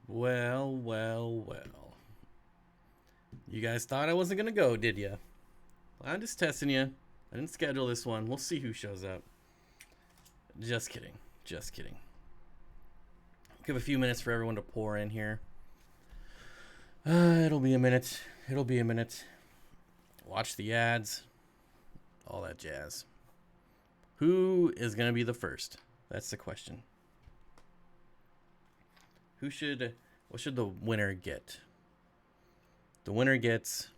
Well, well, well. You guys thought I wasn't gonna go, did ya? I'm just testing you. I didn't schedule this one. We'll see who shows up. Just kidding. Just kidding. Give a few minutes for everyone to pour in here. It'll be a minute. It'll be a minute. Watch the ads. All that jazz. Who is gonna be the first? That's the question. What should the winner get? The winner gets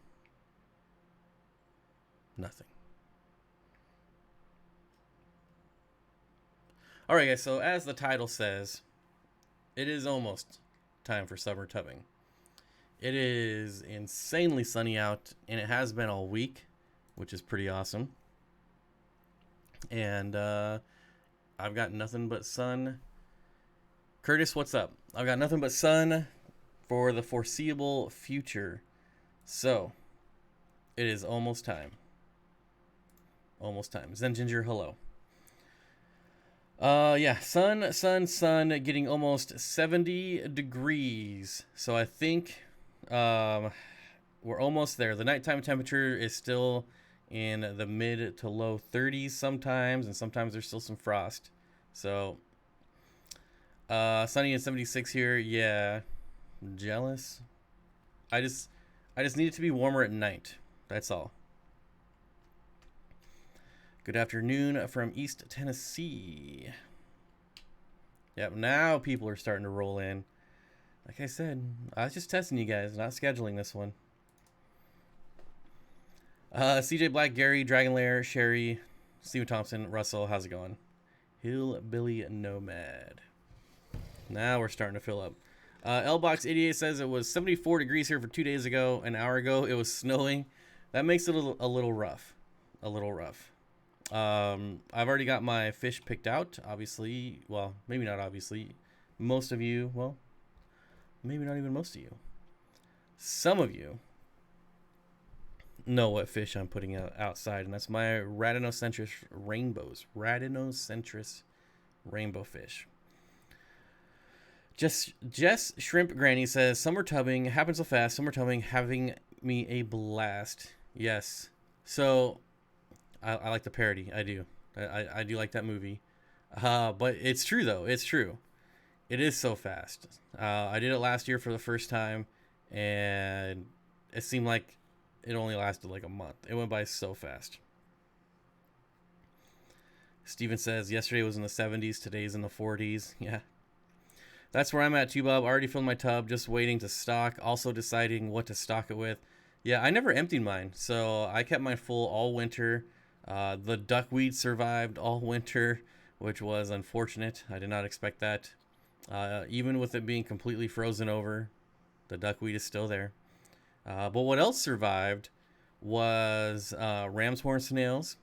nothing. All right, guys. So as the title says, it is almost time for summer tubbing. It is insanely sunny out, and it has been all week, which is pretty awesome. And I've got nothing but sun. Curtis, what's up? I've got nothing but sun for the foreseeable future. So, it is almost time. Almost time. Zen Ginger, hello. Yeah, sun, getting almost 70 degrees. So I think we're almost there. The nighttime temperature is still in the mid to low 30s sometimes, and sometimes there's still some frost. So, sunny and 76 here. Yeah, jealous. I just need it to be warmer at night. That's all. Good afternoon from East Tennessee. Yep, now people are starting to roll in. Like I said, I was just testing you guys, not scheduling this one. CJ Black, Gary, Dragon Lair, Sherry, Steven Thompson, Russell, how's it going? Hillbilly Nomad. Now we're starting to fill up. Lbox88 says it was 74 degrees here for 2 days ago. An hour ago, it was snowing. That makes it a little rough. A little rough. I've already got my fish picked out. Obviously, well, maybe not obviously. Most of you, well, maybe not even most of you. Some of you know what fish I'm putting outside, and that's my Radinocentris rainbows. Radinocentris rainbow fish. Jess Shrimp Granny says, summer tubbing happens so fast. Summer tubbing having me a blast. Yes. So, I like the parody. I do. I do like that movie. But it's true, though. It's true. It is so fast. I did it last year for the first time, and it seemed like it only lasted like a month. It went by so fast. Steven says, yesterday was in the 70s. Today's in the 40s. Yeah. That's where I'm at too, Bob. Already filled my tub, just waiting to stock. Also deciding what to stock it with. Yeah, I never emptied mine, so I kept mine full all winter. The duckweed survived all winter, which was unfortunate. I did not expect that. Even with it being completely frozen over, the duckweed is still there. But what else survived was ram's horn snails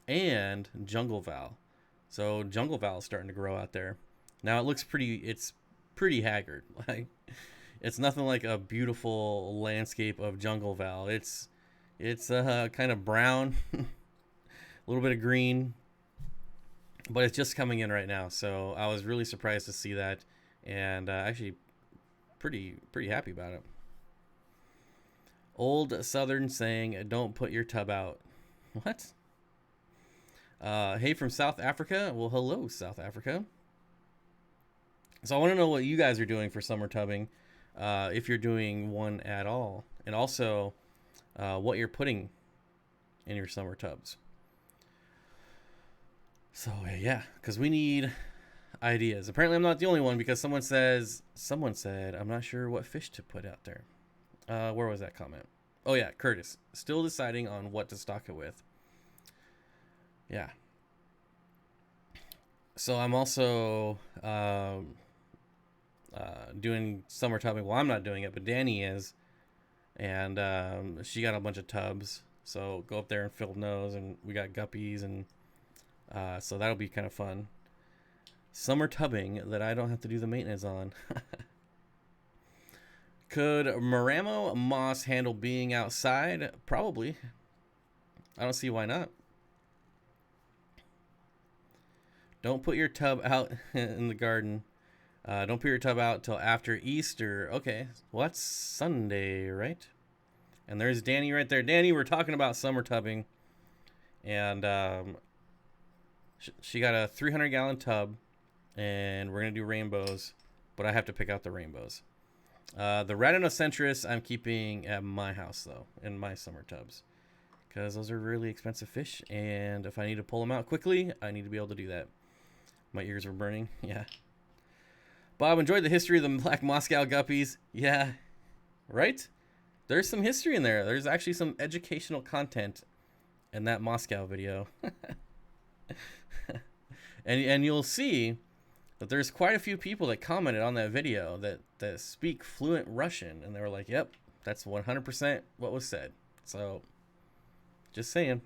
and jungle val. So jungle val is starting to grow out there. Now it looks it's pretty haggard. Like, it's nothing like a beautiful landscape of jungle val. It's kind of brown, a little bit of green, but it's just coming in right now. So I was really surprised to see that, and actually pretty happy about it. Old Southern saying, "Don't put your tub out." What? Hey, from South Africa. Well, hello, South Africa. So I want to know what you guys are doing for summer tubbing, if you're doing one at all, and also what you're putting in your summer tubs. So yeah, because we need ideas. Apparently, I'm not the only one, because someone said I'm not sure what fish to put out there. Where was that comment? Oh yeah, Curtis. Still deciding on what to stock it with. Yeah. So I'm also doing summer tubbing. Well, I'm not doing it, but Danny is, and she got a bunch of tubs. So go up there and fill those, and we got guppies, and so that'll be kind of fun. Summer tubbing that I don't have to do the maintenance on. Could Maramo moss handle being outside? Probably. I don't see why not. Don't put your tub out in the garden. Don't put your tub out till after Easter. Okay, well that's Sunday, right? And there's Danny right there. Danny, we're talking about summer tubbing, and she got a 300-gallon tub, and we're gonna do rainbows, but I have to pick out the rainbows. The Radinocentris I'm keeping at my house though, in my summer tubs, because those are really expensive fish, and if I need to pull them out quickly, I need to be able to do that. My ears were burning. Yeah. Bob, enjoyed the history of the black Moscow guppies. Yeah, right? There's some history in there. There's actually some educational content in that Moscow video. and you'll see that there's quite a few people that commented on that video that speak fluent Russian, and they were like, yep, that's 100% what was said. So, just saying.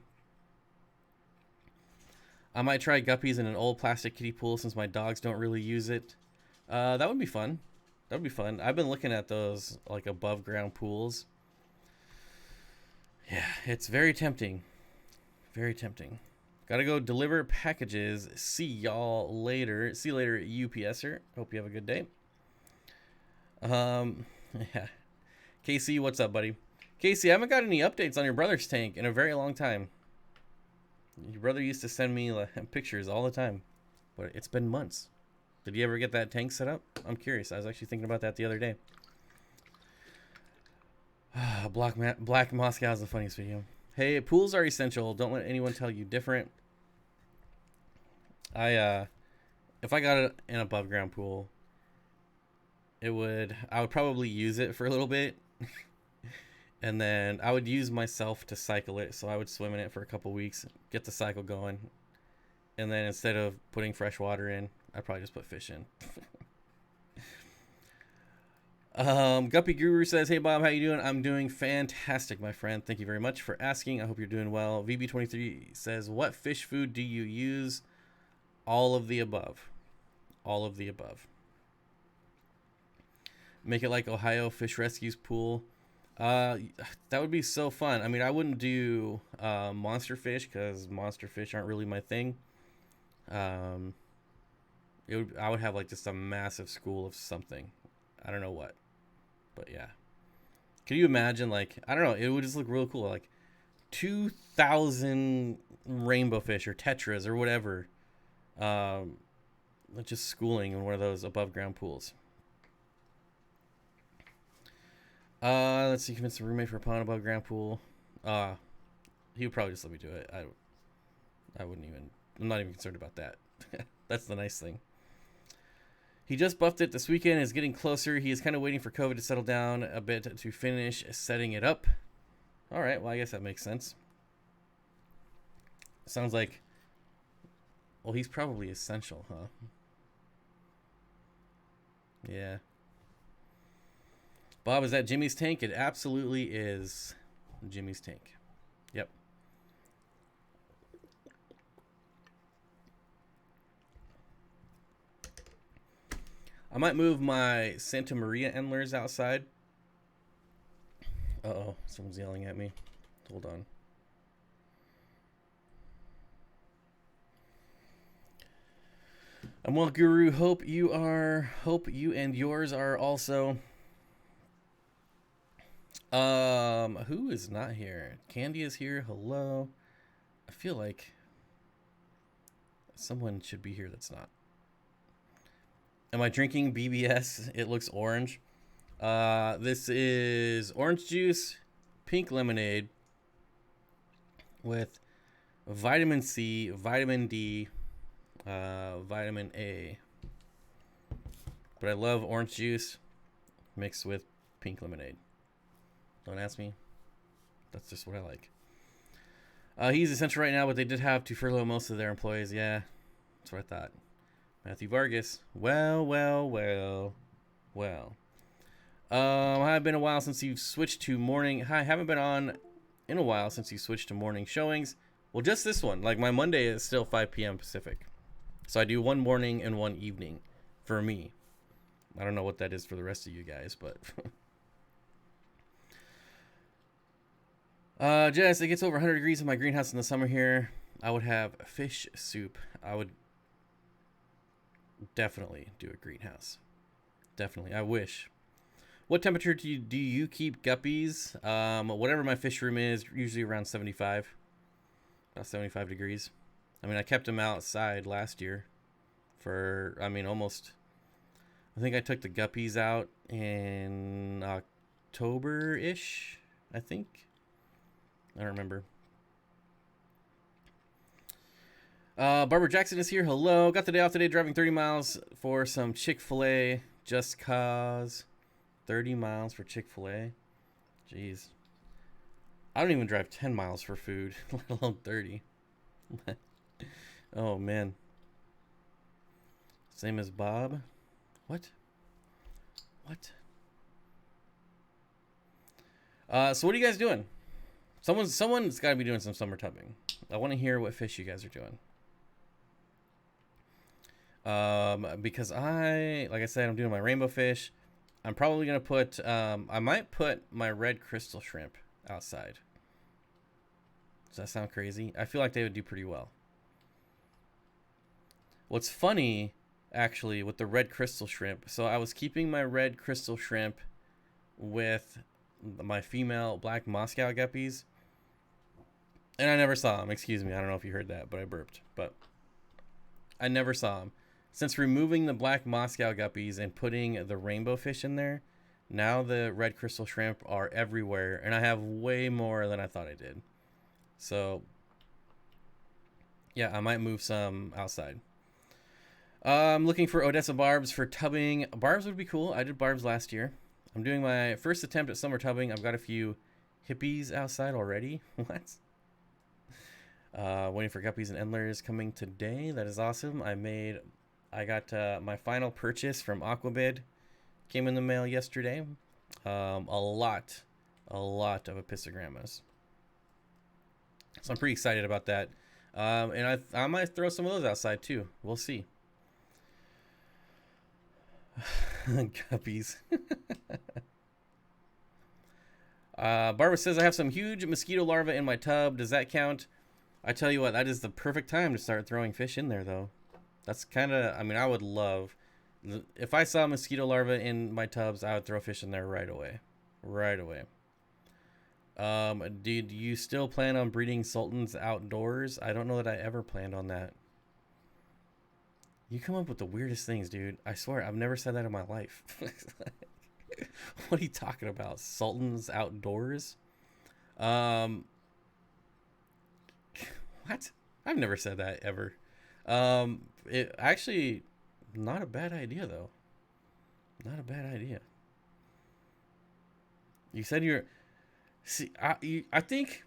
I might try guppies in an old plastic kiddie pool since my dogs don't really use it. That would be fun. That would be fun. I've been looking at those like above ground pools. Yeah, it's very tempting. Very tempting. Gotta go deliver packages. See y'all later. See you later, UPSer. Hope you have a good day. Yeah. Casey, what's up, buddy? Casey, I haven't got any updates on your brother's tank in a very long time. Your brother used to send me pictures all the time, but it's been months. Did you ever get that tank set up? I'm curious. I was actually thinking about that the other day. Black Moscow is the funniest video. Hey, pools are essential. Don't let anyone tell you different. If I got an above ground pool, I would probably use it for a little bit. And then I would use myself to cycle it. So I would swim in it for a couple weeks, get the cycle going. And then instead of putting fresh water in, I'd probably just put fish in. Guppy Guru says, hey Bob, how you doing? I'm doing fantastic, my friend. Thank you very much for asking. I hope you're doing well. VB23 says, what fish food do you use? All of the above. All of the above. Make it like Ohio Fish Rescue's pool. That would be so fun. I mean, I wouldn't do monster fish because monster fish aren't really my thing. I would have like just a massive school of something. I don't know what, but yeah. Can you imagine, like, I don't know, it would just look real cool, like 2,000 rainbow fish or tetras or whatever, just schooling in one of those above ground pools. Let's see, convince the roommate for a pond above ground pool. He would probably just let me do it. I wouldn't even, I'm not even concerned about that. That's the nice thing. He just buffed it this weekend. Is getting closer. He is kind of waiting for COVID to settle down a bit to finish setting it up. All right. Well, I guess that makes sense. Sounds like, well, he's probably essential, huh? Yeah. Bob, is that Jimmy's tank? It absolutely is Jimmy's tank. Yep. I might move my Santa Maria endlers outside. Uh-oh, someone's yelling at me. Hold on. I'm well, Guru. Hope you and yours are also. Who is not here? Candy is here. Hello. I feel like someone should be here that's not. Am I drinking BBS? It looks orange. This is orange juice, pink lemonade with vitamin C, vitamin D, vitamin A. But I love orange juice mixed with pink lemonade. Don't ask me. That's just what I like. He's essential right now, but they did have to furlough most of their employees. Yeah, that's what I thought. Matthew Vargas. Well. I've been a while since you've switched to morning. Hi, haven't been on in a while since you switched to morning showings. Well, just this one. Like, my Monday is still 5 p.m. Pacific. So I do one morning and one evening for me. I don't know what that is for the rest of you guys, but... Jess, it gets over 100 degrees in my greenhouse in the summer here. I would have fish soup. I would definitely do a greenhouse. definitely. I wish. What temperature do you keep guppies? Whatever my fish room is, usually around 75. About 75 degrees. I mean, I kept them outside last year for, I mean, almost. I think I took the guppies out in October-ish, I think. I don't remember. Barbara Jackson is here. Hello. Got the day off today, driving 30 miles for some Chick-fil-A. Just cause. 30 miles for Chick-fil-A. Jeez. I don't even drive 10 miles for food, let alone 30. Oh, man. Same as Bob. What? So what are you guys doing? Someone's got to be doing some summer tubbing. I want to hear what fish you guys are doing. Because like I said, I'm doing my rainbow fish. I'm probably going to put, I might put my red crystal shrimp outside. Does that sound crazy? I feel like they would do pretty well. What's funny, actually, with the red crystal shrimp, so I was keeping my red crystal shrimp with my female black Moscow guppies, and I never saw them. Excuse me, I don't know if you heard that, but I burped. But I never saw them. Since removing the black Moscow guppies and putting the rainbow fish in there, now the red crystal shrimp are everywhere, and I have way more than I thought I did. So, yeah, I might move some outside. I'm looking for Odessa barbs for tubbing. Barbs would be cool. I did barbs last year. I'm doing my first attempt at summer tubbing. I've got a few hippies outside already. What? Waiting for guppies and endlers coming today. That is awesome. I got my final purchase from Aquabid. Came in the mail yesterday. A lot of epistogrammas. So I'm pretty excited about that. And I might throw some of those outside too. We'll see. Guppies. Barbara says, I have some huge mosquito larvae in my tub. Does that count? I tell you what, that is the perfect time to start throwing fish in there, though. That's kind of, I mean, I would love, if I saw mosquito larvae in my tubs, I would throw fish in there right away. Right away. Do you still plan on breeding sultans outdoors? I don't know that I ever planned on that. You come up with the weirdest things, dude. I swear, I've never said that in my life. What are you talking about? Sultans outdoors? What? I've never said that ever. It actually, not a bad idea though. Not a bad idea. You said you're. See, I think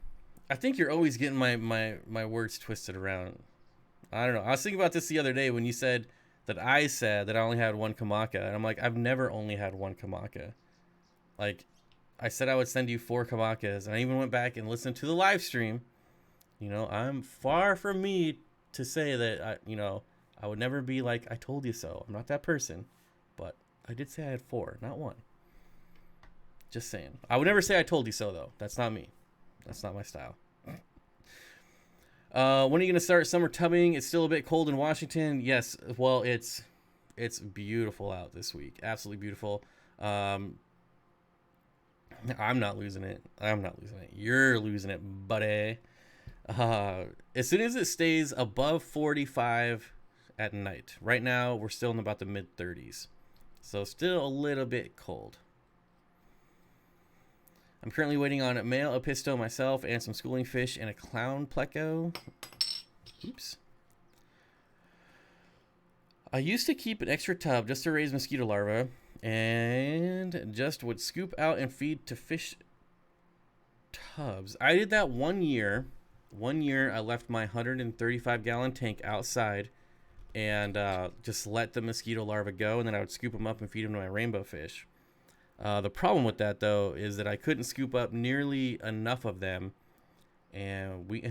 you're always getting my words twisted around. I don't know. I was thinking about this the other day when you said that I said that I only had one kamaka, and I'm like, I've never only had one kamaka. Like, I said I would send you 4 kamakas, and I even went back and listened to the live stream. You know, I'm far from me to say that I would never be like, I told you so. I'm not that person, but I did say I had 4, not 1. Just saying. I would never say I told you so, though. That's not me. That's not my style. When are you going to start summer tubbing? It's still a bit cold in Washington. Yes. Well, it's beautiful out this week. Absolutely beautiful. I'm not losing it. You're losing it, buddy. As soon as it stays above 45 at night. Right now, we're still in about the mid-30s. So still a little bit cold. I'm currently waiting on a male apisto myself and some schooling fish and a clown pleco. Oops. I used to keep an extra tub just to raise mosquito larvae and just would scoop out and feed to fish tubs. I did that 1 year. 1 year I left my 135-gallon tank outside and just let the mosquito larvae go, and then I would scoop them up and feed them to my rainbow fish. The problem with that, though, is that I couldn't scoop up nearly enough of them, and we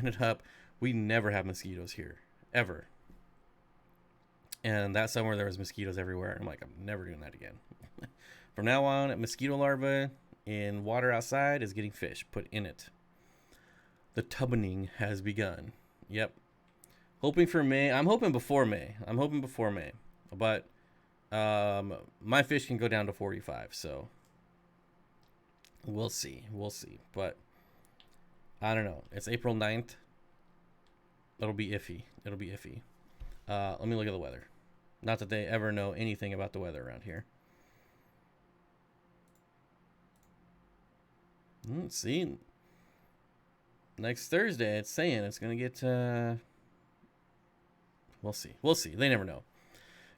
never have mosquitoes here, ever. And that summer, there was mosquitoes everywhere. I'm like, I'm never doing that again. From now on, mosquito larvae in water outside is getting fish put in it. The tubbining has begun. Yep. Hoping for May. I'm hoping before May. But My fish can go down to 45, so we'll see. We'll see. But I don't know. It's April 9th. It'll be iffy. It'll be iffy. Let me look at the weather. Not that they ever know anything about the weather around here. Let's see. Next Thursday, it's saying it's going to get... We'll see. We'll see. They never know.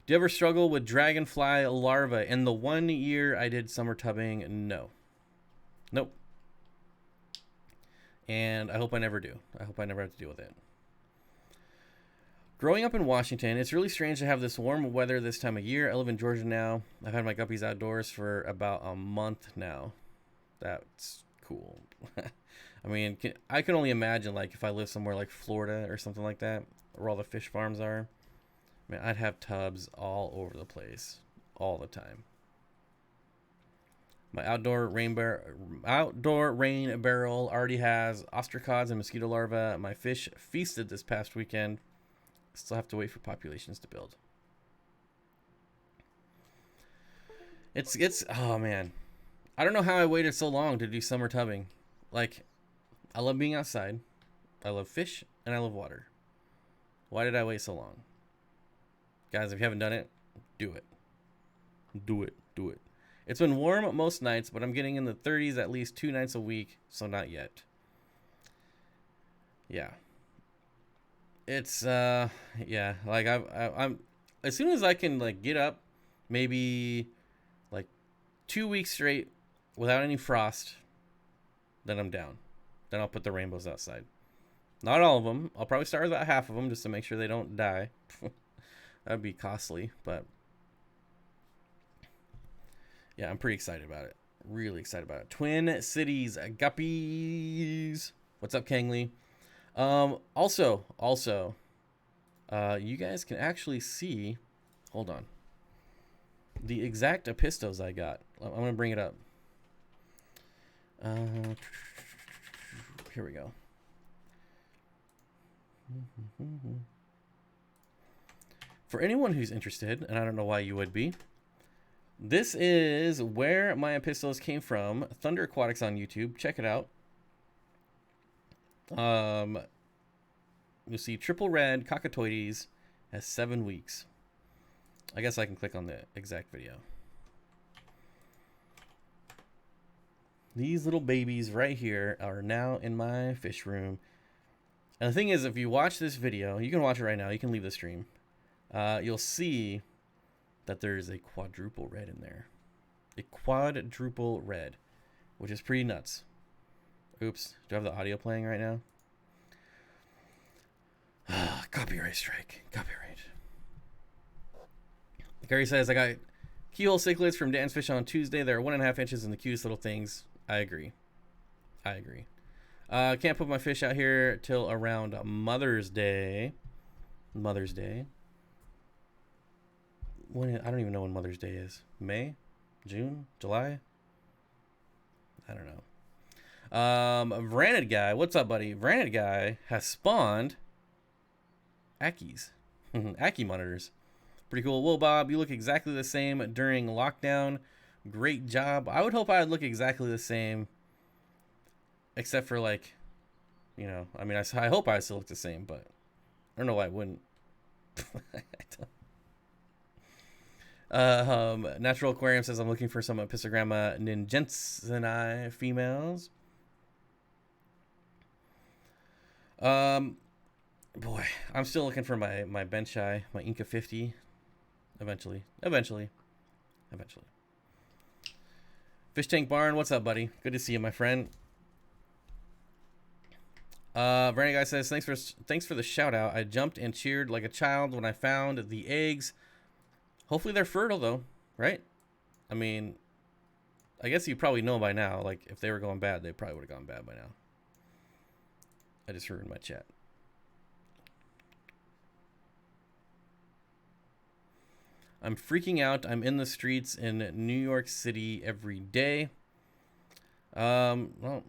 Do you ever struggle with dragonfly larvae? In the 1 year I did summer tubbing, no. Nope. And I hope I never do. I hope I never have to deal with it. Growing up in Washington, it's really strange to have this warm weather this time of year. I live in Georgia now. I've had my guppies outdoors for about a month now. That's cool. I mean, I can only imagine, like, if I live somewhere like Florida or something like that, where all the fish farms are. I mean, I'd have tubs all over the place, all the time. My outdoor rain barrel already has ostracods and mosquito larvae. My fish feasted this past weekend. Still have to wait for populations to build. It's oh man, I don't know how I waited so long to do summer tubbing. Like, I love being outside, I love fish, and I love water. Why did I wait so long? Guys, if you haven't done it, do it. Do it. Do it. It's been warm most nights, but I'm getting in the 30s at least 2 nights a week, so not yet. Yeah. It's yeah, like I'm as soon as I can, like, get up maybe like 2 weeks straight without any frost, then I'm down. Then I'll put the rainbows outside. Not all of them. I'll probably start with about half of them just to make sure they don't die. That'd be costly, but yeah, I'm pretty excited about it. Really excited about it. Twin Cities Guppies. What's up, Kangley? Also, you guys can actually see, hold on, the exact apistos I got. I'm going to bring it up. Here we go. For anyone who's interested, and I don't know why you would be, this is where my apistos came from. Thunder Aquatics on YouTube. Check it out. You'll see triple red cockatoides has 7 weeks. I guess I can click on the exact video. These little babies right here are now in my fish room. And the thing is, if you watch this video, you can watch it right now. You can leave the stream. You'll see that there's a quadruple red in there. A quadruple red, which is pretty nuts. Oops. Do I have the audio playing right now? Copyright strike. Copyright. Gary says, I got keyhole cichlids from Dan's Fish on Tuesday. They're 1.5 inches and the cutest little things. I agree. I agree. Can't put my fish out here till around Mother's Day. Mother's Day. When, I don't even know when Mother's Day is. May? June? July? I don't know. Vranid Guy. What's up, buddy? Vranid Guy has spawned Ackies. Ackie monitors. Pretty cool. Whoa, Bob, you look exactly the same during lockdown. Great job. I would hope I would look exactly the same. Except for, like, you know, I mean, I hope I still look the same, but I don't know why I wouldn't. Natural Aquarium says, I'm looking for some Epistogramma ninjenseni females. Boy, I'm still looking for my Benchai, my Inca 50. Eventually. Fish Tank Barn, what's up, buddy? Good to see you, my friend. Brandon Guy says, thanks for the shout out. I jumped and cheered like a child when I found the eggs. Hopefully they're fertile though, right? I mean, I guess you probably know by now, like, if they were going bad, they probably would have gone bad by now. I just ruined my chat. I'm freaking out. I'm in the streets in New York City every day. Well,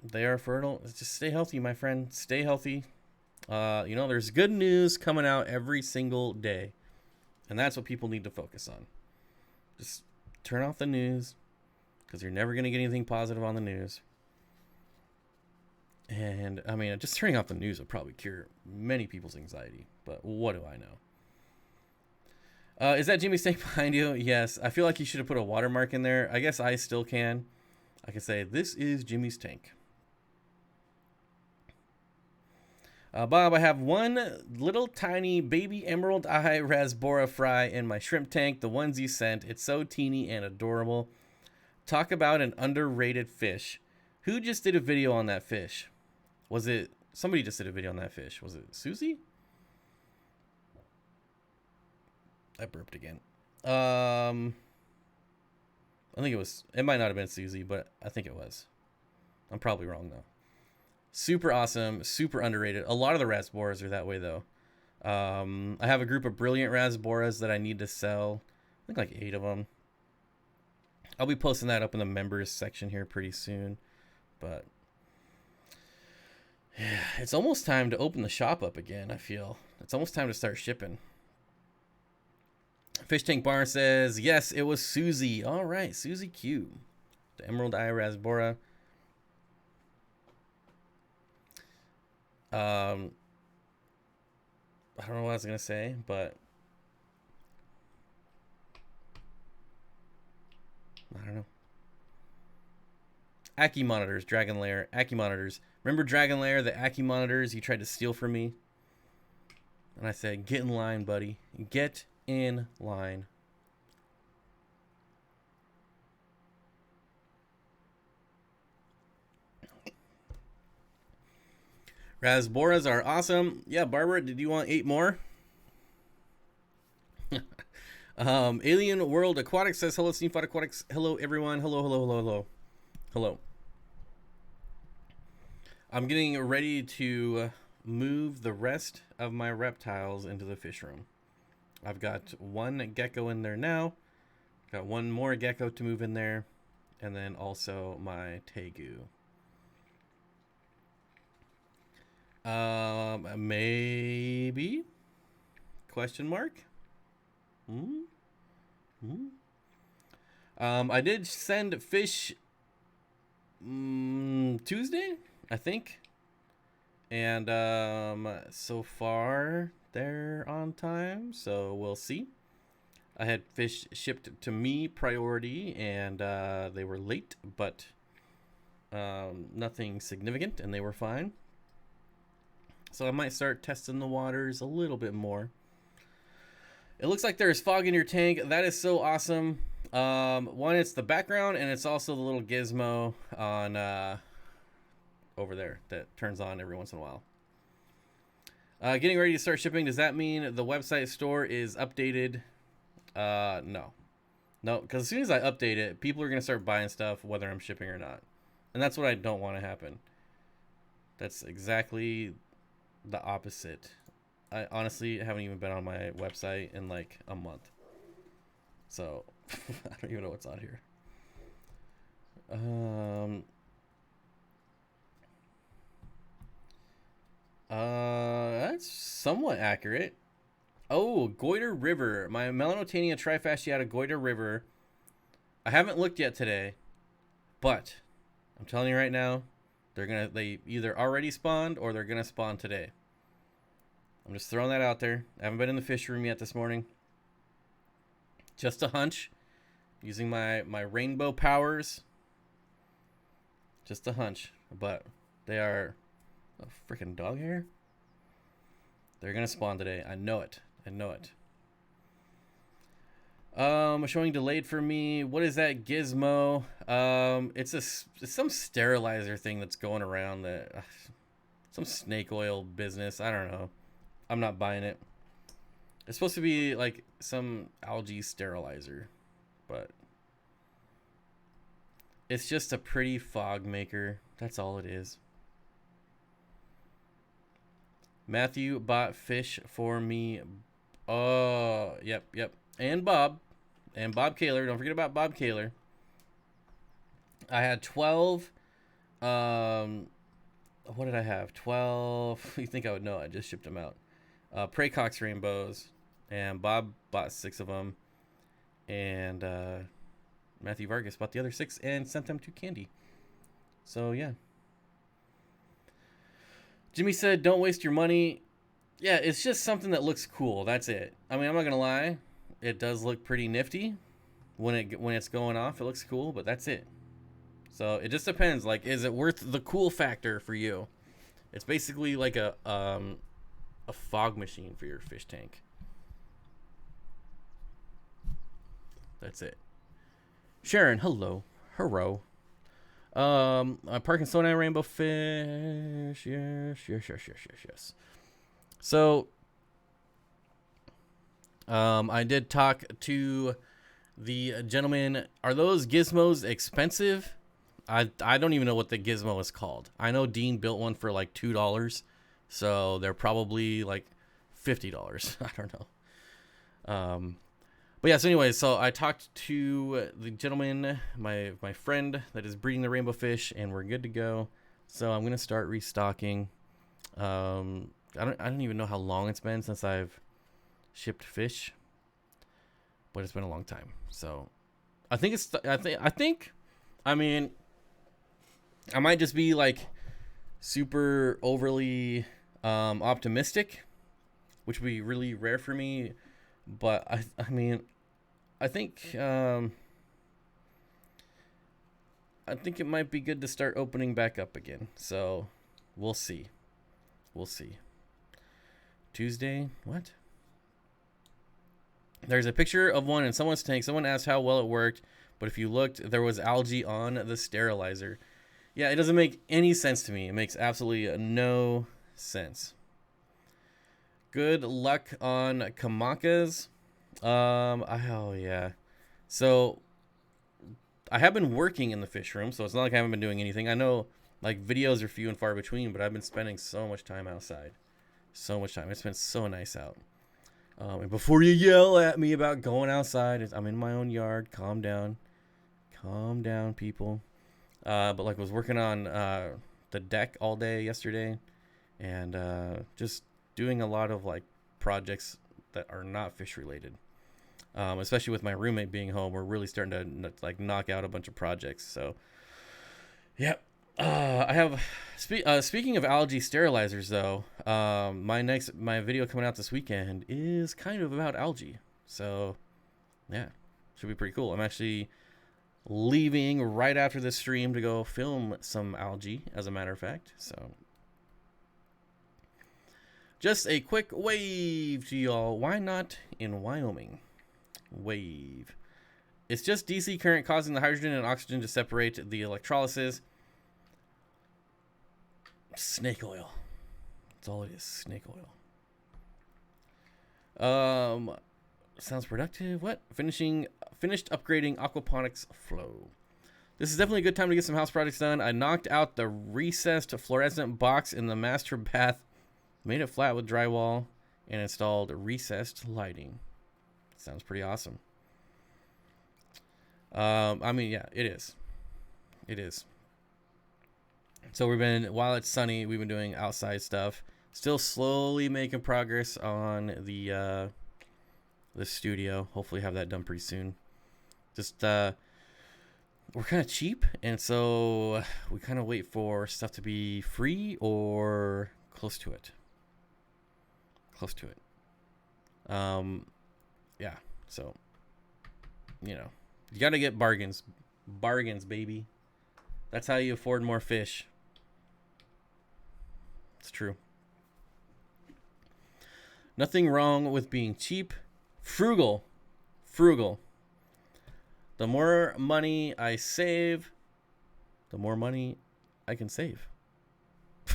they are fertile. Just stay healthy, my friend. Stay healthy. You know, there's good news coming out every single day. And that's what people need to focus on. Just turn off the news, because you're never going to get anything positive on the news. And, I mean, just turning off the news would probably cure many people's anxiety. But what do I know? Is that Jimmy's tank behind you? Yes. I feel like you should have put a watermark in there. I guess I still can. I can say, this is Jimmy's tank. Bob, I have one little tiny baby emerald eye rasbora fry in my shrimp tank. The ones you sent. It's so teeny and adorable. Talk about an underrated fish. Who just did a video on that fish? Was it... Somebody just did a video on that fish. Was it Susie? I burped again. I think it was... It might not have been Susie, but I think it was. I'm probably wrong, though. Super awesome. Super underrated. A lot of the rasboras are that way, though. I have a group of brilliant rasboras that I need to sell. I think like 8 of them. I'll be posting that up in the members section here pretty soon. But... yeah, it's almost time to open the shop up again, I feel. It's almost time to start shipping. Fish Tank Barn says, yes, it was Susie. All right, Susie Q. The Emerald Eye Rasbora. I don't know what I was going to say, but... I don't know. Aki monitors, Dragon Lair, Aki monitors. Remember Dragon Lair, the Aki monitors you tried to steal from me? And I said, get in line, buddy. Get in line. Rasboras are awesome. Yeah, Barbara, did you want 8 more? Alien World Aquatics says, hello, Steamfight Aquatics. Hello, everyone. Hello, hello, hello, hello. Hello. I'm getting ready to move the rest of my reptiles into the fish room. I've got 1 gecko in there now. Got 1 more gecko to move in there. And then also my tegu. Maybe? Question mark? I did send fish Tuesday, I think. And so far they're on time, so we'll see. I had fish shipped to me priority, and they were late, but nothing significant, and they were fine. So I might start testing the waters a little bit more. It looks like there's fog in your tank. That is so awesome. One, it's the background, and it's also the little gizmo on over there that turns on every once in a while. Getting ready to start shipping. Does that mean the website store is updated? No, because as soon as I update it, people are going to start buying stuff whether I'm shipping or not. And that's what I don't want to happen. That's exactly the opposite. I honestly haven't even been on my website in like a month. So, I don't even know what's on here. That's somewhat accurate. Oh, Goiter River. My Melanotania trifasciata Goiter River. I haven't looked yet today, but I'm telling you right now, they either already spawned or they're gonna spawn today. I'm just throwing that out there. I haven't been in the fish room yet this morning. Just a hunch. Using my rainbow powers. Just a hunch. But they are a freaking dog hair. They're gonna spawn today. I know it. I know it. Showing delayed for me. What is that gizmo? It's some sterilizer thing that's going around that some snake oil business. I don't know. I'm not buying it. It's supposed to be like some algae sterilizer, but it's just a pretty fog maker. That's all it is. Matthew bought fish for me. Oh, yep. And Bob Kaler. Don't forget about Bob Kaler. I had 12. What did I have? 12. You think I would know? I just shipped them out. Prey Cox rainbows, and Bob bought 6 of them. and Matthew Vargas bought the other 6 and sent them to Candy. So yeah. Jimmy said, "Don't waste your money." Yeah, it's just something that looks cool. That's it. I mean, I'm not gonna lie, it does look pretty nifty when it's going off. It looks cool, but that's it. So it just depends. Like, is it worth the cool factor for you? It's basically like a fog machine for your fish tank. That's it. Sharon, hello. Hello. Park and Soda Rainbow Fish. Yes. So, I did talk to the gentleman. Are those gizmos expensive? I don't even know what the gizmo is called. I know Dean built one for like $2, so they're probably like $50. I don't know. But yeah, so anyway, so I talked to the gentleman, my friend that is breeding the rainbow fish, and we're good to go. So I'm gonna start restocking. I don't even know how long it's been since I've shipped fish, but it's been a long time. So I mean, I might just be like super overly optimistic, which would be really rare for me. But I mean, I think it might be good to start opening back up again. So we'll see. Tuesday, what? There's a picture of one in someone's tank. Someone asked how well it worked, but if you looked, there was algae on the sterilizer. Yeah, it doesn't make any sense to me. It makes absolutely no sense. Good luck on Kamakas. Oh yeah. So I have been working in the fish room, so it's not like I haven't been doing anything. I know like videos are few and far between, but I've been spending so much time outside. So much time. It's been so nice out. And before you yell at me about going outside, I'm in my own yard. Calm down. Calm down, people. But like I was working on the deck all day yesterday, and just doing a lot of like projects that are not fish related. Especially with my roommate being home, we're really starting to like knock out a bunch of projects. So yeah. I have speaking of algae sterilizers though, my video coming out this weekend is kind of about algae. So yeah, should be pretty cool. I'm actually leaving right after this stream to go film some algae, as a matter of fact. So just a quick wave to y'all. Why not in Wyoming? Wave. It's just DC current causing the hydrogen and oxygen to separate the electrolysis. Snake oil. That's all it is. Snake oil. Sounds productive. What? Finished upgrading aquaponics flow. This is definitely a good time to get some house projects done. I knocked out the recessed fluorescent box in the master bath, made it flat with drywall, and installed recessed lighting. Sounds pretty awesome. I mean, yeah, it is. It is. So while it's sunny, we've been doing outside stuff. Still slowly making progress on the studio. Hopefully have that done pretty soon. Just, we're kind of cheap, and so we kind of wait for stuff to be free or close to it. Yeah, so, you know, you got to get bargains. Bargains, baby. That's how you afford more fish. It's true. Nothing wrong with being cheap. Frugal. The more money I save, the more money I can save.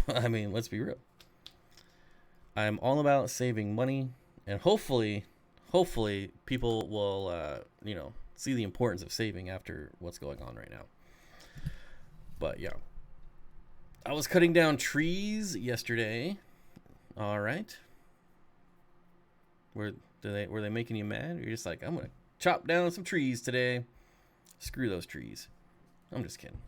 I mean, let's be real. I'm all about saving money, and hopefully people will, see the importance of saving after what's going on right now. But yeah, I was cutting down trees yesterday. All right. Were they making you mad? You're just like, I'm gonna chop down some trees today. Screw those trees. I'm just kidding.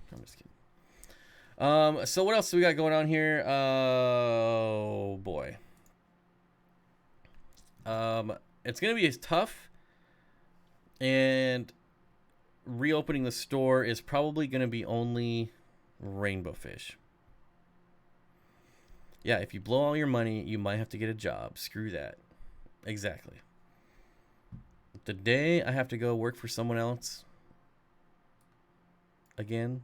So what else do we got going on here? Oh boy. It's gonna be tough And reopening the store is probably going to be only rainbow fish. Yeah, if you blow all your money, you might have to get a job. Screw that. Exactly. The day I have to go work for someone else again,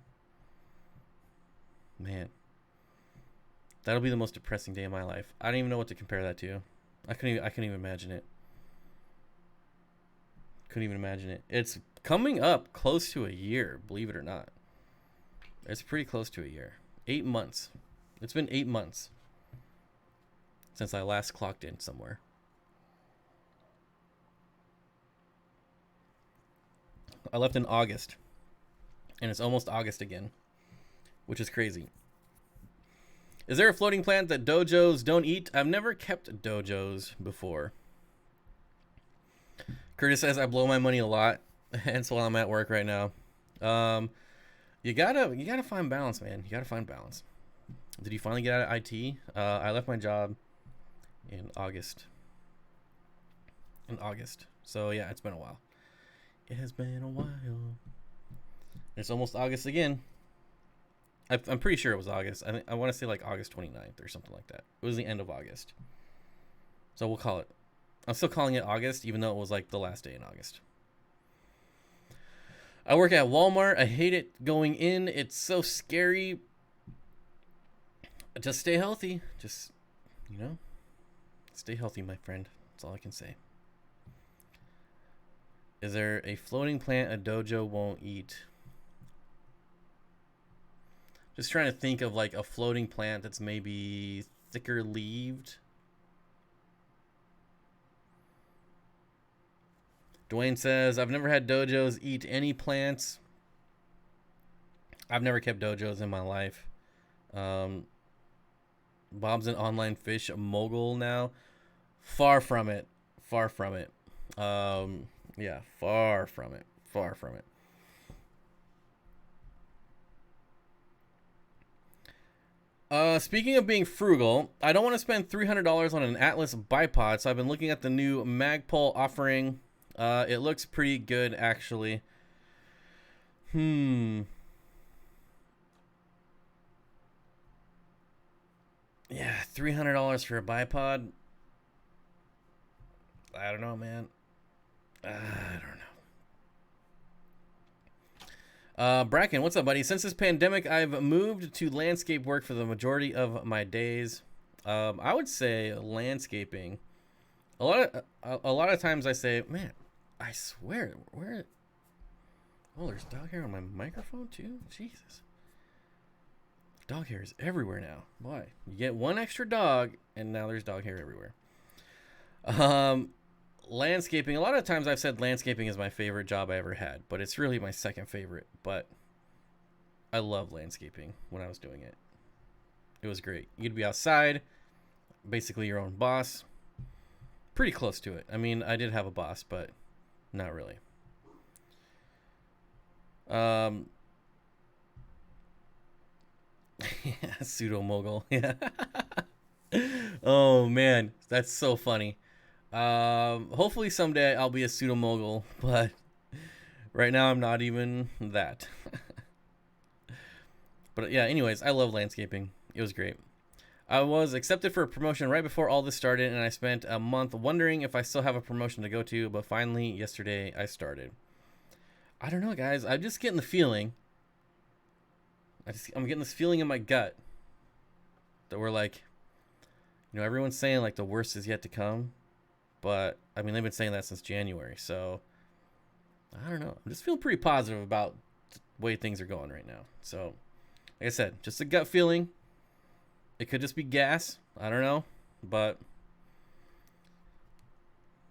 man, that'll be the most depressing day of my life. I don't even know what to compare that to. I couldn't even imagine it. Couldn't even imagine it. It's coming up close to a year, believe it or not. It's pretty close to a year. 8 months. It's been 8 months since I last clocked in somewhere. I left in August, and it's almost August again, which is crazy. Is there a floating plant that dojos don't eat? I've never kept dojos before. Curtis says I blow my money a lot, hence while I'm at work right now. You gotta find balance, man. You gotta find balance. Did you finally get out of IT? I left my job in August. So yeah, it's been a while. It has been a while. It's almost August again. I'm pretty sure it was August. I want to say like August 29th or something like that. It was the end of August. So we'll call it. I'm still calling it August, even though it was like the last day in August. I work at Walmart. I hate it going in. It's so scary. Just stay healthy. Just, stay healthy, my friend. That's all I can say. Is there a floating plant a dojo won't eat? Just trying to think of like a floating plant that's maybe thicker leaved. Dwayne says, I've never had dojos eat any plants. I've never kept dojos in my life. Bob's an online fish mogul now. Far from it. Yeah, far from it. Speaking of being frugal, I don't want to spend $300 on an Atlas bipod, so I've been looking at the new Magpul offering. It looks pretty good, actually. Yeah, $300 for a bipod. I don't know, man. I don't know. Bracken, what's up, buddy? Since this pandemic, I've moved to landscape work for the majority of my days. I would say landscaping. A lot of times I say, man, I swear, where? Oh, there's dog hair on my microphone too. Jesus, dog hair is everywhere now. Boy, you get one extra dog, and now there's dog hair everywhere. Landscaping. A lot of times I've said landscaping is my favorite job I ever had, but it's really my second favorite. But I love landscaping when I was doing it. It was great. You'd be outside, basically your own boss. Pretty close to it. I mean, I did have a boss, but not really. Yeah, pseudo mogul. Yeah. Oh man, that's so funny. Hopefully someday I'll be a pseudo mogul, but right now I'm not even that. But yeah, anyways, I love landscaping. It was great. I was accepted for a promotion right before all this started, and I spent a month wondering if I still have a promotion to go to, but finally yesterday I started. I don't know, guys. I'm just getting the feeling. I'm getting this feeling in my gut that we're like, everyone's saying like the worst is yet to come. But, I mean, they've been saying that since January, so I don't know. I'm just feeling pretty positive about the way things are going right now. So, like I said, just a gut feeling. It could just be gas. I don't know. But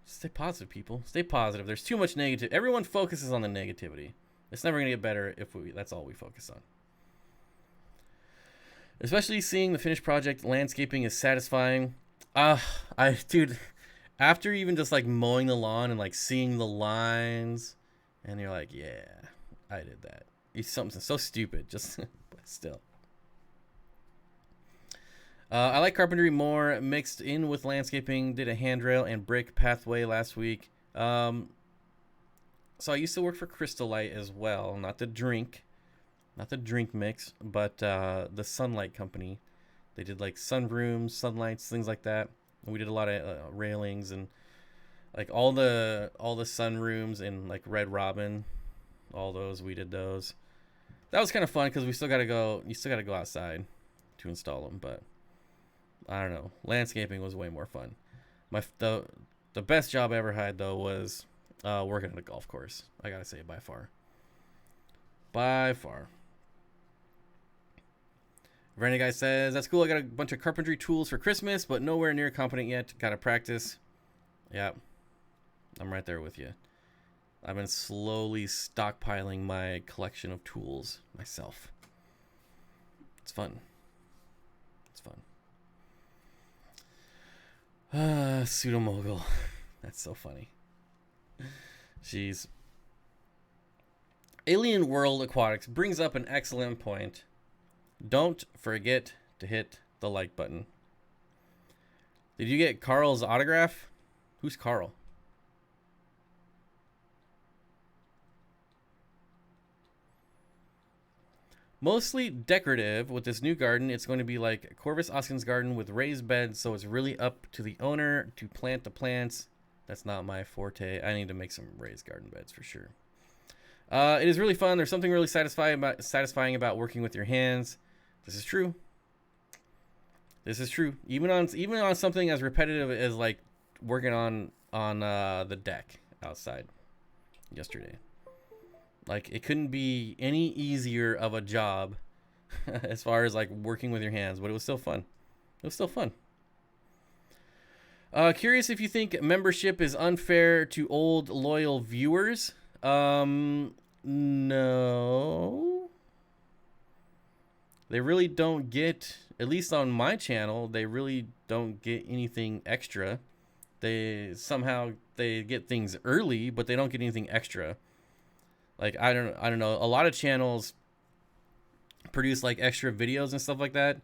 stay positive, people. Stay positive. There's too much negative. Everyone focuses on the negativity. It's never going to get better if that's all we focus on. Especially seeing the finished project landscaping is satisfying. Dude... After even just like mowing the lawn and like seeing the lines, and you're like, yeah, I did that. It's something so stupid, just but still. I like carpentry more mixed in with landscaping. Did a handrail and brick pathway last week. So I used to work for Crystal Light as well, not the drink mix, but the sunlight company. They did like sunrooms, sunlights, things like that. And we did a lot of railings and like all the sunrooms in like Red Robin, all those, we did those. That was kind of fun because you still got to go outside to install them, but I don't know. Landscaping was way more fun. The best job I ever had though was working at a golf course. I gotta say, by far. By far. Rennie guy says, that's cool. I got a bunch of carpentry tools for Christmas, but nowhere near competent yet. Gotta practice. Yeah, I'm right there with you. I've been slowly stockpiling my collection of tools myself. It's fun. It's fun. Pseudo mogul. That's so funny. Jeez. Alien World Aquatics brings up an excellent point. Don't forget to hit the like button. Did you get Carl's autograph? Who's Carl? Mostly decorative. With this new garden, it's going to be like Corvus Oskin's garden with raised beds, so it's really up to the owner to plant the plants. That's not my forte. I need to make some raised garden beds for sure. It is really fun. There's something really satisfying about working with your hands. This is true. This is true. Even on something as repetitive as like working on the deck outside yesterday. Like, it couldn't be any easier of a job as far as like working with your hands, but it was still fun. It was still fun. Curious if you think membership is unfair to old loyal viewers. No. They really don't get, at least on my channel, they really don't get anything extra. They get things early, but they don't get anything extra. Like, I don't know. A lot of channels produce like extra videos and stuff like that.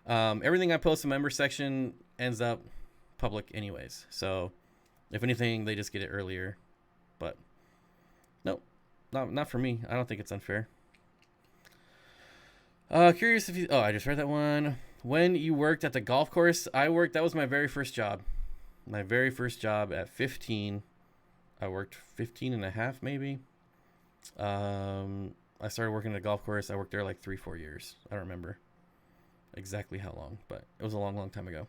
Everything I post in the member section ends up public anyways. So if anything, they just get it earlier. But no, not for me. I don't think it's unfair. Curious if you, I just read that one. When you worked at the golf course, that was my very first job. My very first job at 15. I worked 15 and a half maybe. I started working at a golf course. I worked there like 3-4 years. I don't remember exactly how long, but it was a long time ago.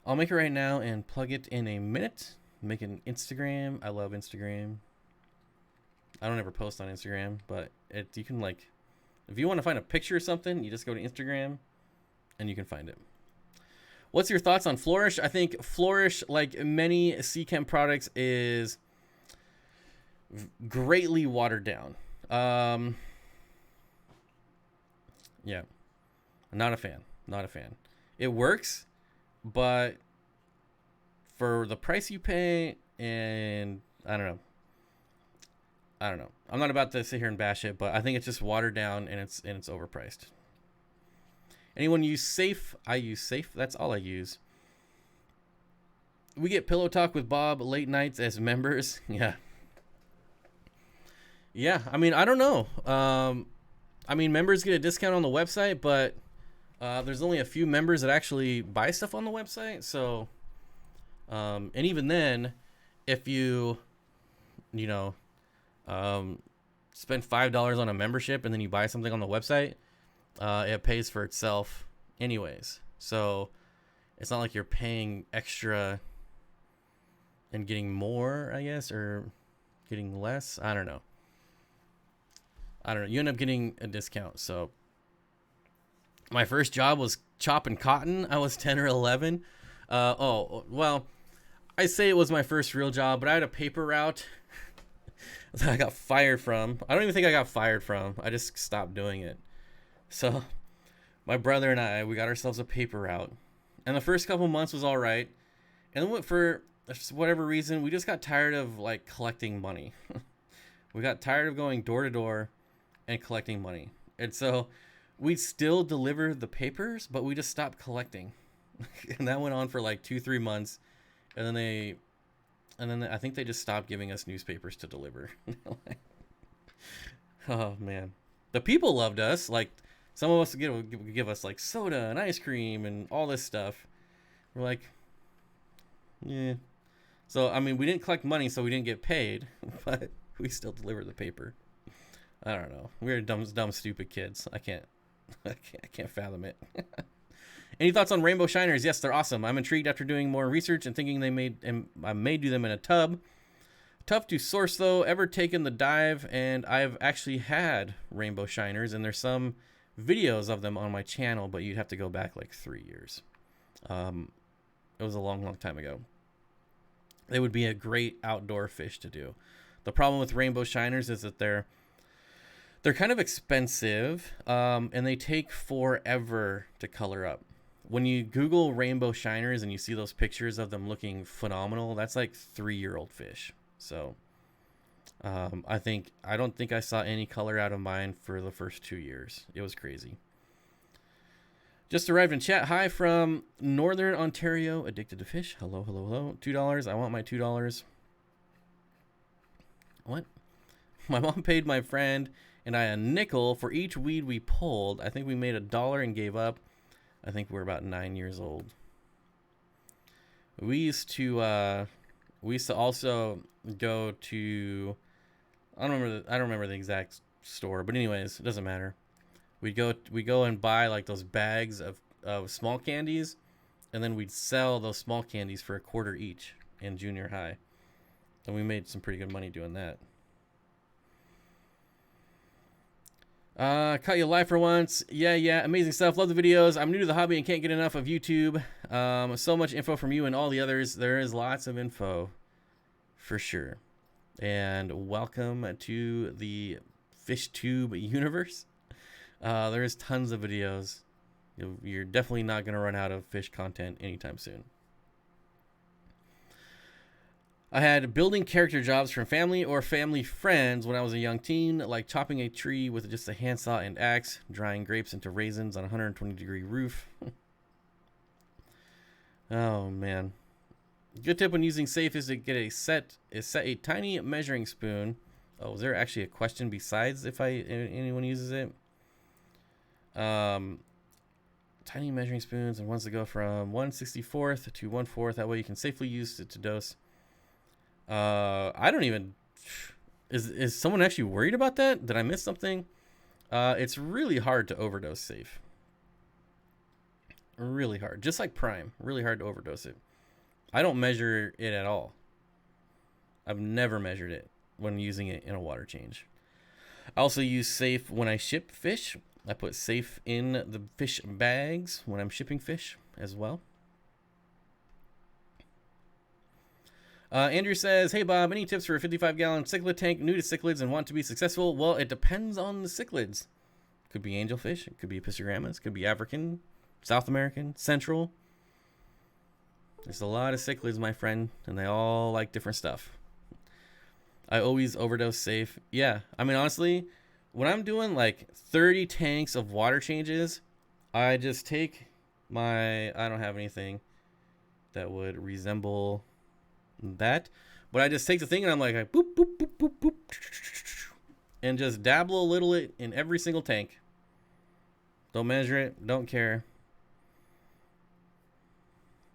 I'll make it right now and plug it in a minute. Make an Instagram. I love Instagram. I don't ever post on Instagram, but you can, like, if you want to find a picture or something, you just go to Instagram and you can find it. What's your thoughts on Flourish? I think Flourish, like many Seachem products, is greatly watered down. Yeah, not a fan. It works, but for the price you pay, and I don't know. I'm not about to sit here and bash it, but I think it's just watered down and it's overpriced. Anyone use Safe? I use Safe. That's all I use. We get Pillow Talk with Bob late nights as members. Yeah, I mean, I don't know. I mean, members get a discount on the website, but there's only a few members that actually buy stuff on the website. So, and even then, if you spend $5 on a membership and then you buy something on the website, it pays for itself anyways. So it's not like you're paying extra and getting more, I guess, or getting less. I don't know. You end up getting a discount. So my first job was chopping cotton. I was 10 or 11. Well, I say it was my first real job, but I had a paper route that I got fired from. I don't even think I got fired from. I just stopped doing it. So my brother and I, we got ourselves a paper route. And the first couple months was all right. And then for whatever reason, we just got tired of like collecting money. We got tired of going door to door and collecting money. And so we still deliver the papers, but we just stopped collecting. And that went on for like 2-3 months. And then and then I think they just stopped giving us newspapers to deliver. Oh man, the people loved us. Like some of us give us like soda and ice cream and all this stuff. We're like, yeah. So I mean, we didn't collect money, so we didn't get paid, but we still delivered the paper. I don't know. We're dumb, stupid kids. I can't fathom it. Any thoughts on rainbow shiners? Yes, they're awesome. I'm intrigued after doing more research and thinking I may do them in a tub. Tough to source though. Ever taken the dive? And I've actually had rainbow shiners, and there's some videos of them on my channel, but you'd have to go back like 3 years. It was a long time ago. They would be a great outdoor fish to do. The problem with rainbow shiners is that they're kind of expensive, and they take forever to color up. When you Google rainbow shiners and you see those pictures of them looking phenomenal, that's like 3-year-old fish. So I don't think I saw any color out of mine for the first 2 years. It was crazy. Just arrived in chat. Hi from Northern Ontario, addicted to fish. Hello. $2. I want my $2. What? My mom paid my friend and I a nickel for each weed we pulled. I think we made $1 and gave up. I think we're about 9 years old. We used to also go to, I don't remember the exact store, but anyways, it doesn't matter. We go and buy like those bags of small candies, and then we'd sell those small candies for $0.25 each in junior high. And we made some pretty good money doing that. Caught you live for once. Yeah, amazing stuff. Love the videos. I'm new to the hobby and can't get enough of YouTube. So much info from you and all the others. There is lots of info for sure. And welcome to the FishTube universe. There's tons of videos. You're definitely not going to run out of fish content anytime soon. I had building character jobs from family or family friends when I was a young teen, like chopping a tree with just a handsaw and axe, drying grapes into raisins on a 120-degree roof. Oh, man. Good tip when using safe is to set a tiny measuring spoon. Oh, is there actually a question besides if anyone uses it? Tiny measuring spoons and ones that go from 1/64 to 1/4. That way you can safely use it to dose. I don't even. Is someone actually worried about that? Did I miss something? It's really hard to overdose safe. Really hard. Just like Prime. Really hard to overdose it. I don't measure it at all. I've never measured it when using it in a water change. I also use safe when I ship fish. I put safe in the fish bags when I'm shipping fish as well. Andrew says, hey Bob, any tips for a 55-gallon cichlid tank, new to cichlids and want to be successful? Well, it depends on the cichlids. Could be angelfish, it could be piscigrammas, could be African, South American, Central. There's a lot of cichlids, my friend, and they all like different stuff. I always overdose safe. Yeah, I mean, honestly, when I'm doing like 30 tanks of water changes, I just take I don't have anything that would resemble that, but I just take the thing and I'm like boop, boop, boop, boop, boop, and just dabble a little in every single tank. Don't measure it, don't care.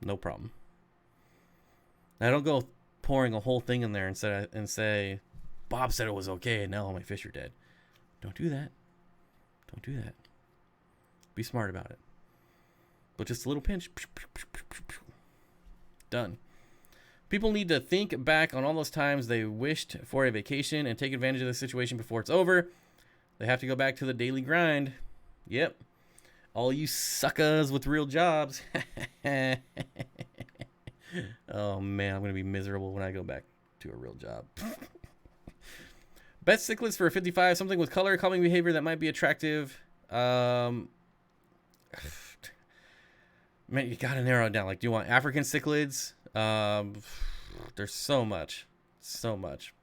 No problem. I don't go pouring a whole thing in there and say, Bob said it was okay and now all my fish are dead. Don't do that. Don't do that. Be smart about it. But just a little pinch. Done. People need to think back on all those times they wished for a vacation and take advantage of the situation before it's over. They have to go back to the daily grind. Yep. All you suckers with real jobs. Oh, man, I'm going to be miserable when I go back to a real job. Best cichlids for a 55, something with color, calming behavior that might be attractive. Man, you got to narrow it down. Like, do you want African cichlids? There's so much. So much.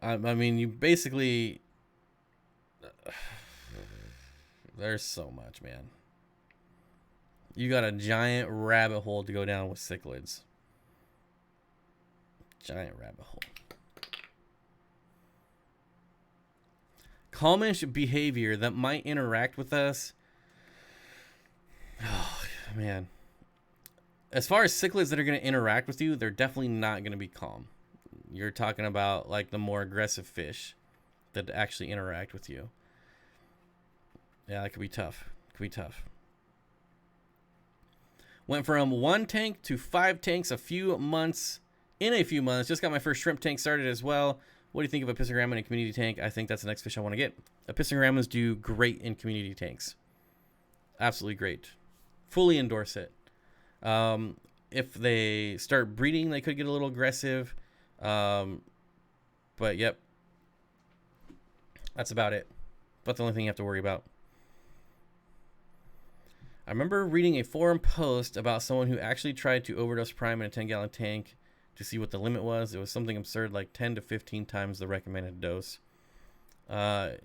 I mean, you basically... There's so much, man. You got a giant rabbit hole to go down with cichlids. Giant rabbit hole. Calmish behavior that might interact with us. Oh, man. As far as cichlids that are going to interact with you, they're definitely not going to be calm. You're talking about like the more aggressive fish that actually interact with you. Yeah, that could be tough. Could be tough. Went from 1 tank to 5 tanks in a few months. Just got my first shrimp tank started as well. What do you think of a piscogramma in a community tank? I think that's the next fish I want to get. Piscogrammas do great in community tanks. Absolutely great. Fully endorse it. If they start breeding, they could get a little aggressive. But yep. That's about it. That's the only thing you have to worry about. I remember reading a forum post about someone who actually tried to overdose prime in a 10-gallon tank to see what the limit was. It was something absurd, like 10 to 15 times the recommended dose. Yeah.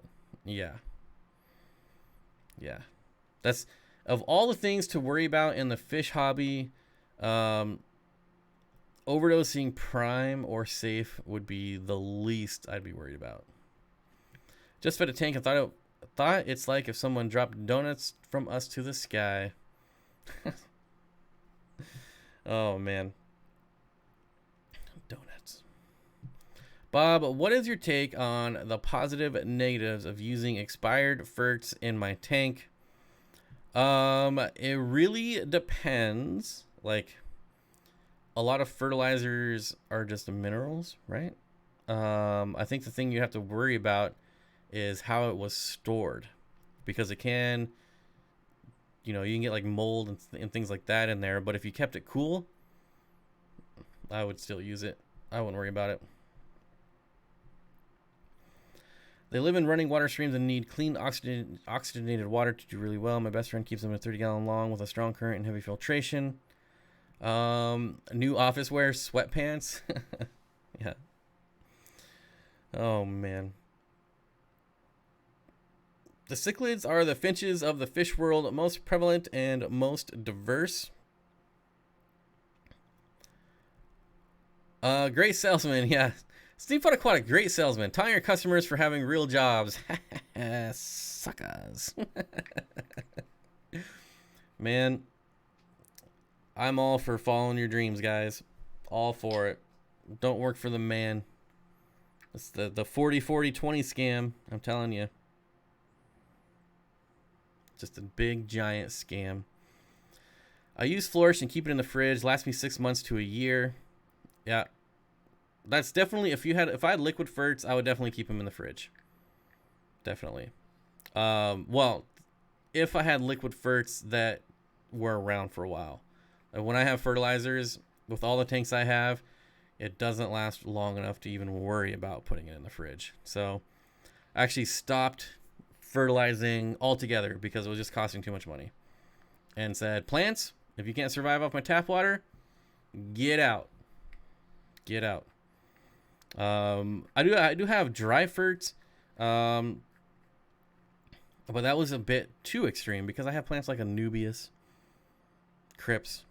That's, of all the things to worry about in the fish hobby, overdosing prime or safe would be the least I'd be worried about. Just fed a tank and thought it's like if someone dropped donuts from us to the sky. Oh, man. Donuts. Bob, what is your take on the positive and negatives of using expired ferts in my tank? It really depends. Like, a lot of fertilizers are just minerals, right? I think the thing you have to worry about is how it was stored, because it can, you can get like mold and things like that in there. But if you kept it cool, I would still use it. I wouldn't worry about it. They live in running water streams and need clean oxygenated water to do really well. My best friend keeps them in a 30-gallon long with a strong current and heavy filtration. New office wear, sweatpants. Yeah. Oh, man. The cichlids are the finches of the fish world, most prevalent and most diverse. Great salesman, yeah. Steve Fun Aquatic, great salesman. Telling your customers for having real jobs. Suckers. Man, I'm all for following your dreams, guys. All for it. Don't work for the man. It's the 40-40-20 scam, I'm telling you. Just a big, giant scam. I use Flourish and keep it in the fridge. Lasts me 6 months to a year. Yeah. That's definitely, if I had liquid ferts, I would definitely keep them in the fridge. Definitely. Well, if I had liquid ferts that were around for a while. When I have fertilizers, with all the tanks I have, it doesn't last long enough to even worry about putting it in the fridge. So I actually stopped fertilizing altogether because it was just costing too much money. And said, plants, if you can't survive off my tap water, get out. Get out. I do have dry ferts, but that was a bit too extreme because I have plants like Anubias, Crips,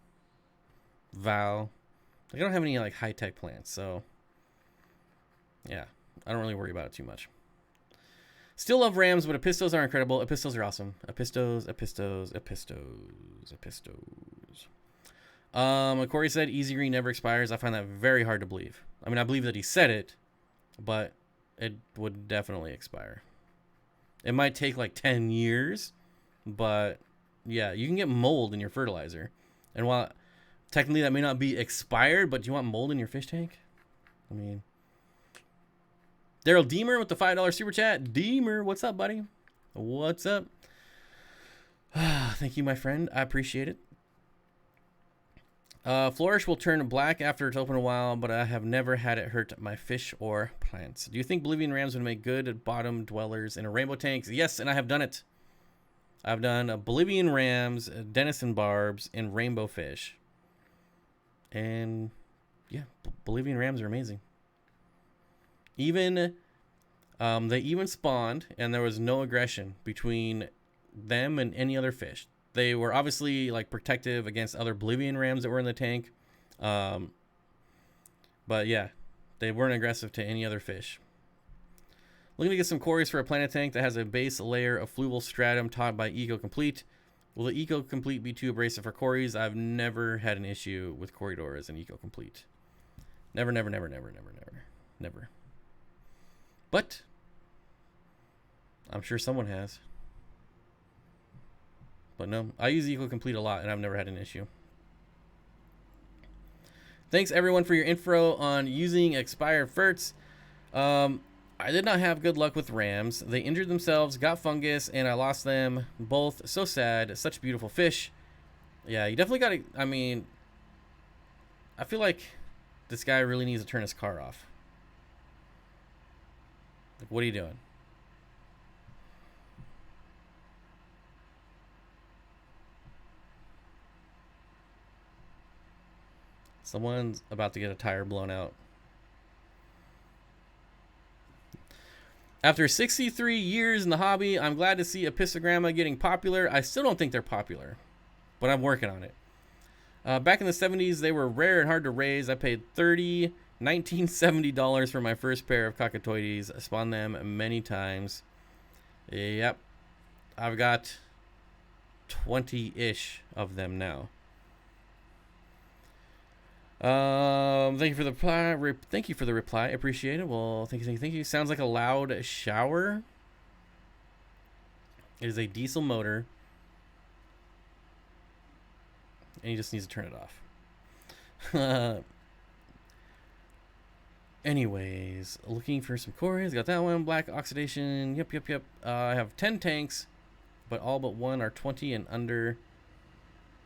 Val. I don't have any like high-tech plants, so yeah, I don't really worry about it too much. Still love rams, but Epistos are incredible. Epistos are awesome. Epistos. Corey said Easy Green never expires. I find that very hard to believe. I mean, I believe that he said it, but it would definitely expire. It might take like 10 years, but yeah, you can get mold in your fertilizer. And while technically that may not be expired, but do you want mold in your fish tank? I mean, Daryl Deemer with the $5 super chat. Deemer, what's up, buddy? What's up? Thank you, my friend. I appreciate it. Flourish will turn black after it's open a while, but I have never had it hurt my fish or plants. Do you think Bolivian rams would make good bottom dwellers in a rainbow tank? Yes, and I have done it. I've done Bolivian rams, Denison barbs, and rainbow fish. And yeah, Bolivian rams are amazing. Even they even spawned, and there was no aggression between them and any other fish. They were obviously like protective against other Bolivian rams that were in the tank. But yeah, they weren't aggressive to any other fish. Looking to get some cories for a planet tank that has a base layer of fluval stratum topped by Eco Complete. Will the Eco Complete be too abrasive for cories? I've never had an issue with corridor as an Eco Complete. Never, never, never, never, never, never, never. But I'm sure someone has. But no, I use Eco Complete a lot, and I've never had an issue. Thanks everyone for your info on using expired ferts. I did not have good luck with rams. They injured themselves, got fungus, and I lost them both. So sad. Such beautiful fish. Yeah, you definitely got to, I mean, I feel like this guy really needs to turn his car off. Like, what are you doing? Someone's about to get a tire blown out. After 63 years in the hobby, I'm glad to see Epistogramma getting popular. I still don't think they're popular, but I'm working on it. Back in the 70s, they were rare and hard to raise. I paid $1970 for my first pair of cockatoides. I spawned them many times. Yep. I've got 20-ish of them now. Thank you for the reply. Thank you for the reply. Appreciate it. Well, thank you. Sounds like a loud shower. It is a diesel motor, and he just needs to turn it off. Anyways, looking for some cories. Got that one. Black oxidation. Yep. I have 10 tanks, but all but one are 20 and under,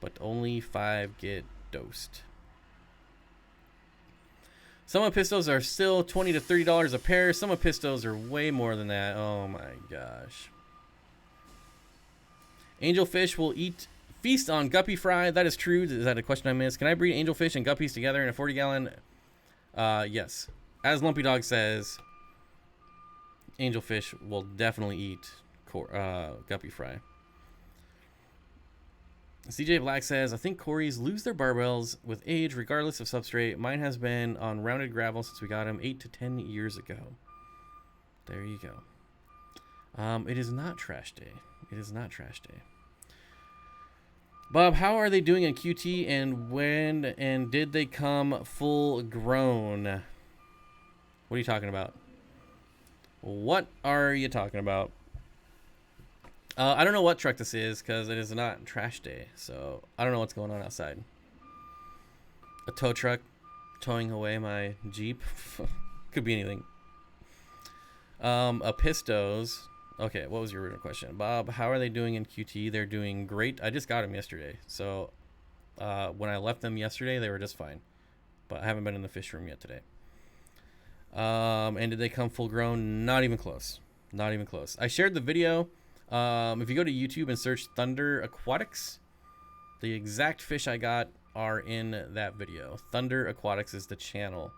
but only 5 get dosed. Some Epistos are still $20 to $30 a pair. Some Epistos are way more than that. Oh my gosh. Angelfish will feast on guppy fry. That is true. Is that a question I missed? Can I breed angelfish and guppies together in a 40-gallon? Yes. As Lumpy Dog says, angelfish will definitely eat guppy fry. CJ Black says, I think cories lose their barbels with age regardless of substrate. Mine has been on rounded gravel since we got him 8 to 10 years ago. There you go. It is not trash day. It is not trash day. Bob, how are they doing in QT, and when and did they come full grown? What are you talking about? What are you talking about? I don't know what truck this is because it is not trash day, so I don't know what's going on outside. A tow truck towing away my Jeep. Could be anything. Epistos. Okay, what was your original question? Bob, how are they doing in QT? They're doing great. I just got them yesterday, so when I left them yesterday, they were just fine. But I haven't been in the fish room yet today. And did they come full grown? Not even close. Not even close. I shared the video. If you go to YouTube and search Thunder Aquatics, the exact fish I got are in that video. Thunder Aquatics is the channel.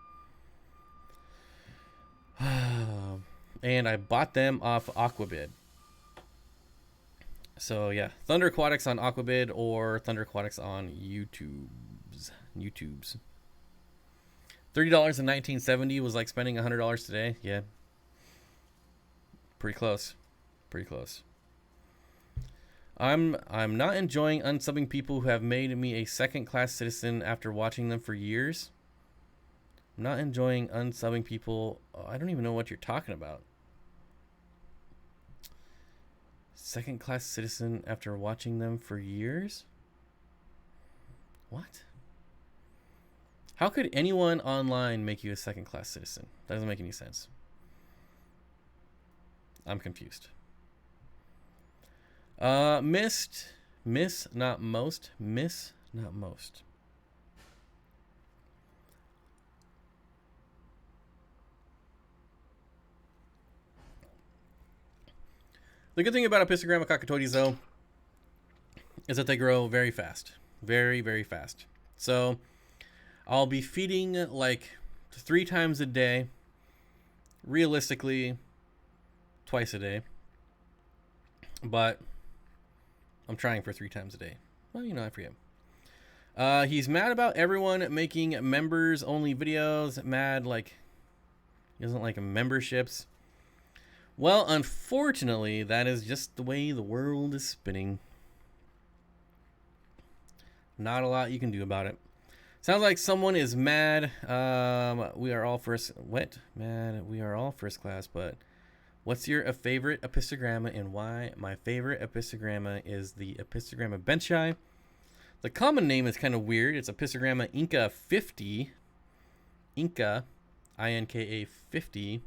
And I bought them off Aquabid. So yeah, Thunder Aquatics on Aquabid or Thunder Aquatics on YouTube's. $30 in 1970 was like spending $100 today. Yeah. Pretty close. Pretty close. I'm not enjoying unsubbing people who have made me a second-class citizen after watching them for years. I'm not enjoying unsubbing people. Oh, I don't even know what you're talking about. Second-class citizen after watching them for years? What? How could anyone online make you a second-class citizen? That doesn't make any sense. I'm confused. Miss, not most. Miss, not most. The good thing about Epistogramma cockatoides, though, is that they grow very fast. Very, very fast. So, I'll be feeding like 3 times a day. Realistically, twice a day. But I'm trying for 3 times a day. Well, you know, I forget. He's mad about everyone making members only videos. Mad, like, he doesn't like memberships. Well, unfortunately, that is just the way the world is spinning. Not a lot you can do about it. Sounds like someone is mad. We are all first. What? Mad. We are all first class. But what's your favorite epistogramma and why? My favorite epistogramma is the epistogramma benchii. The common name is kind of weird. It's epistogramma Inca 50. Inca, INKA 50.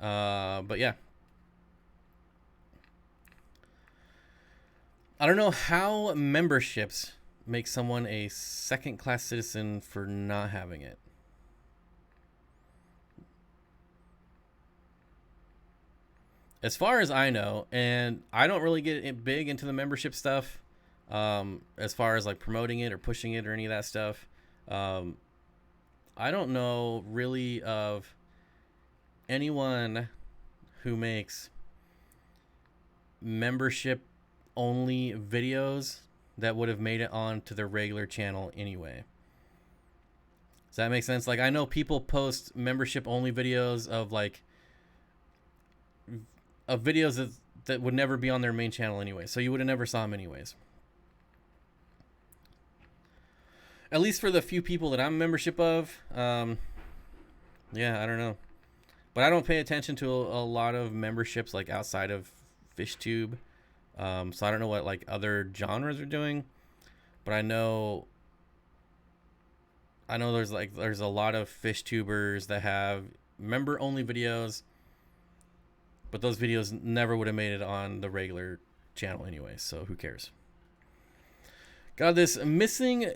But yeah. I don't know how memberships make someone a second-class citizen for not having it. As far as I know, and I don't really get big into the membership stuff, as far as like promoting it or pushing it or any of that stuff. I don't know really of anyone who makes membership only videos that would have made it onto their regular channel anyway. Does that make sense? Like, I know people post membership only videos of like videos that would never be on their main channel anyway, so you would have never saw them anyways. At least for the few people that I'm a membership of. Yeah, I don't know. But I don't pay attention to a lot of memberships like outside of FishTube. So I don't know what like other genres are doing. But I know there's a lot of FishTubers that have member only videos. But those videos never would have made it on the regular channel anyway, so who cares? God, this missing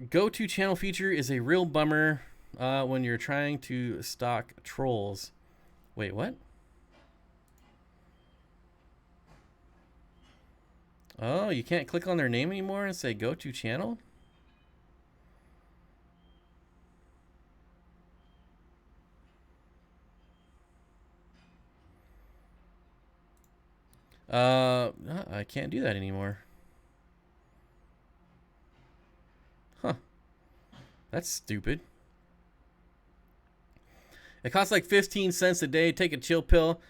go-to channel feature is a real bummer when you're trying to stalk trolls. Wait, what? Oh, you can't click on their name anymore and say go-to channel? I can't do that anymore. Huh. That's stupid. It costs like 15 cents a day. Take a chill pill.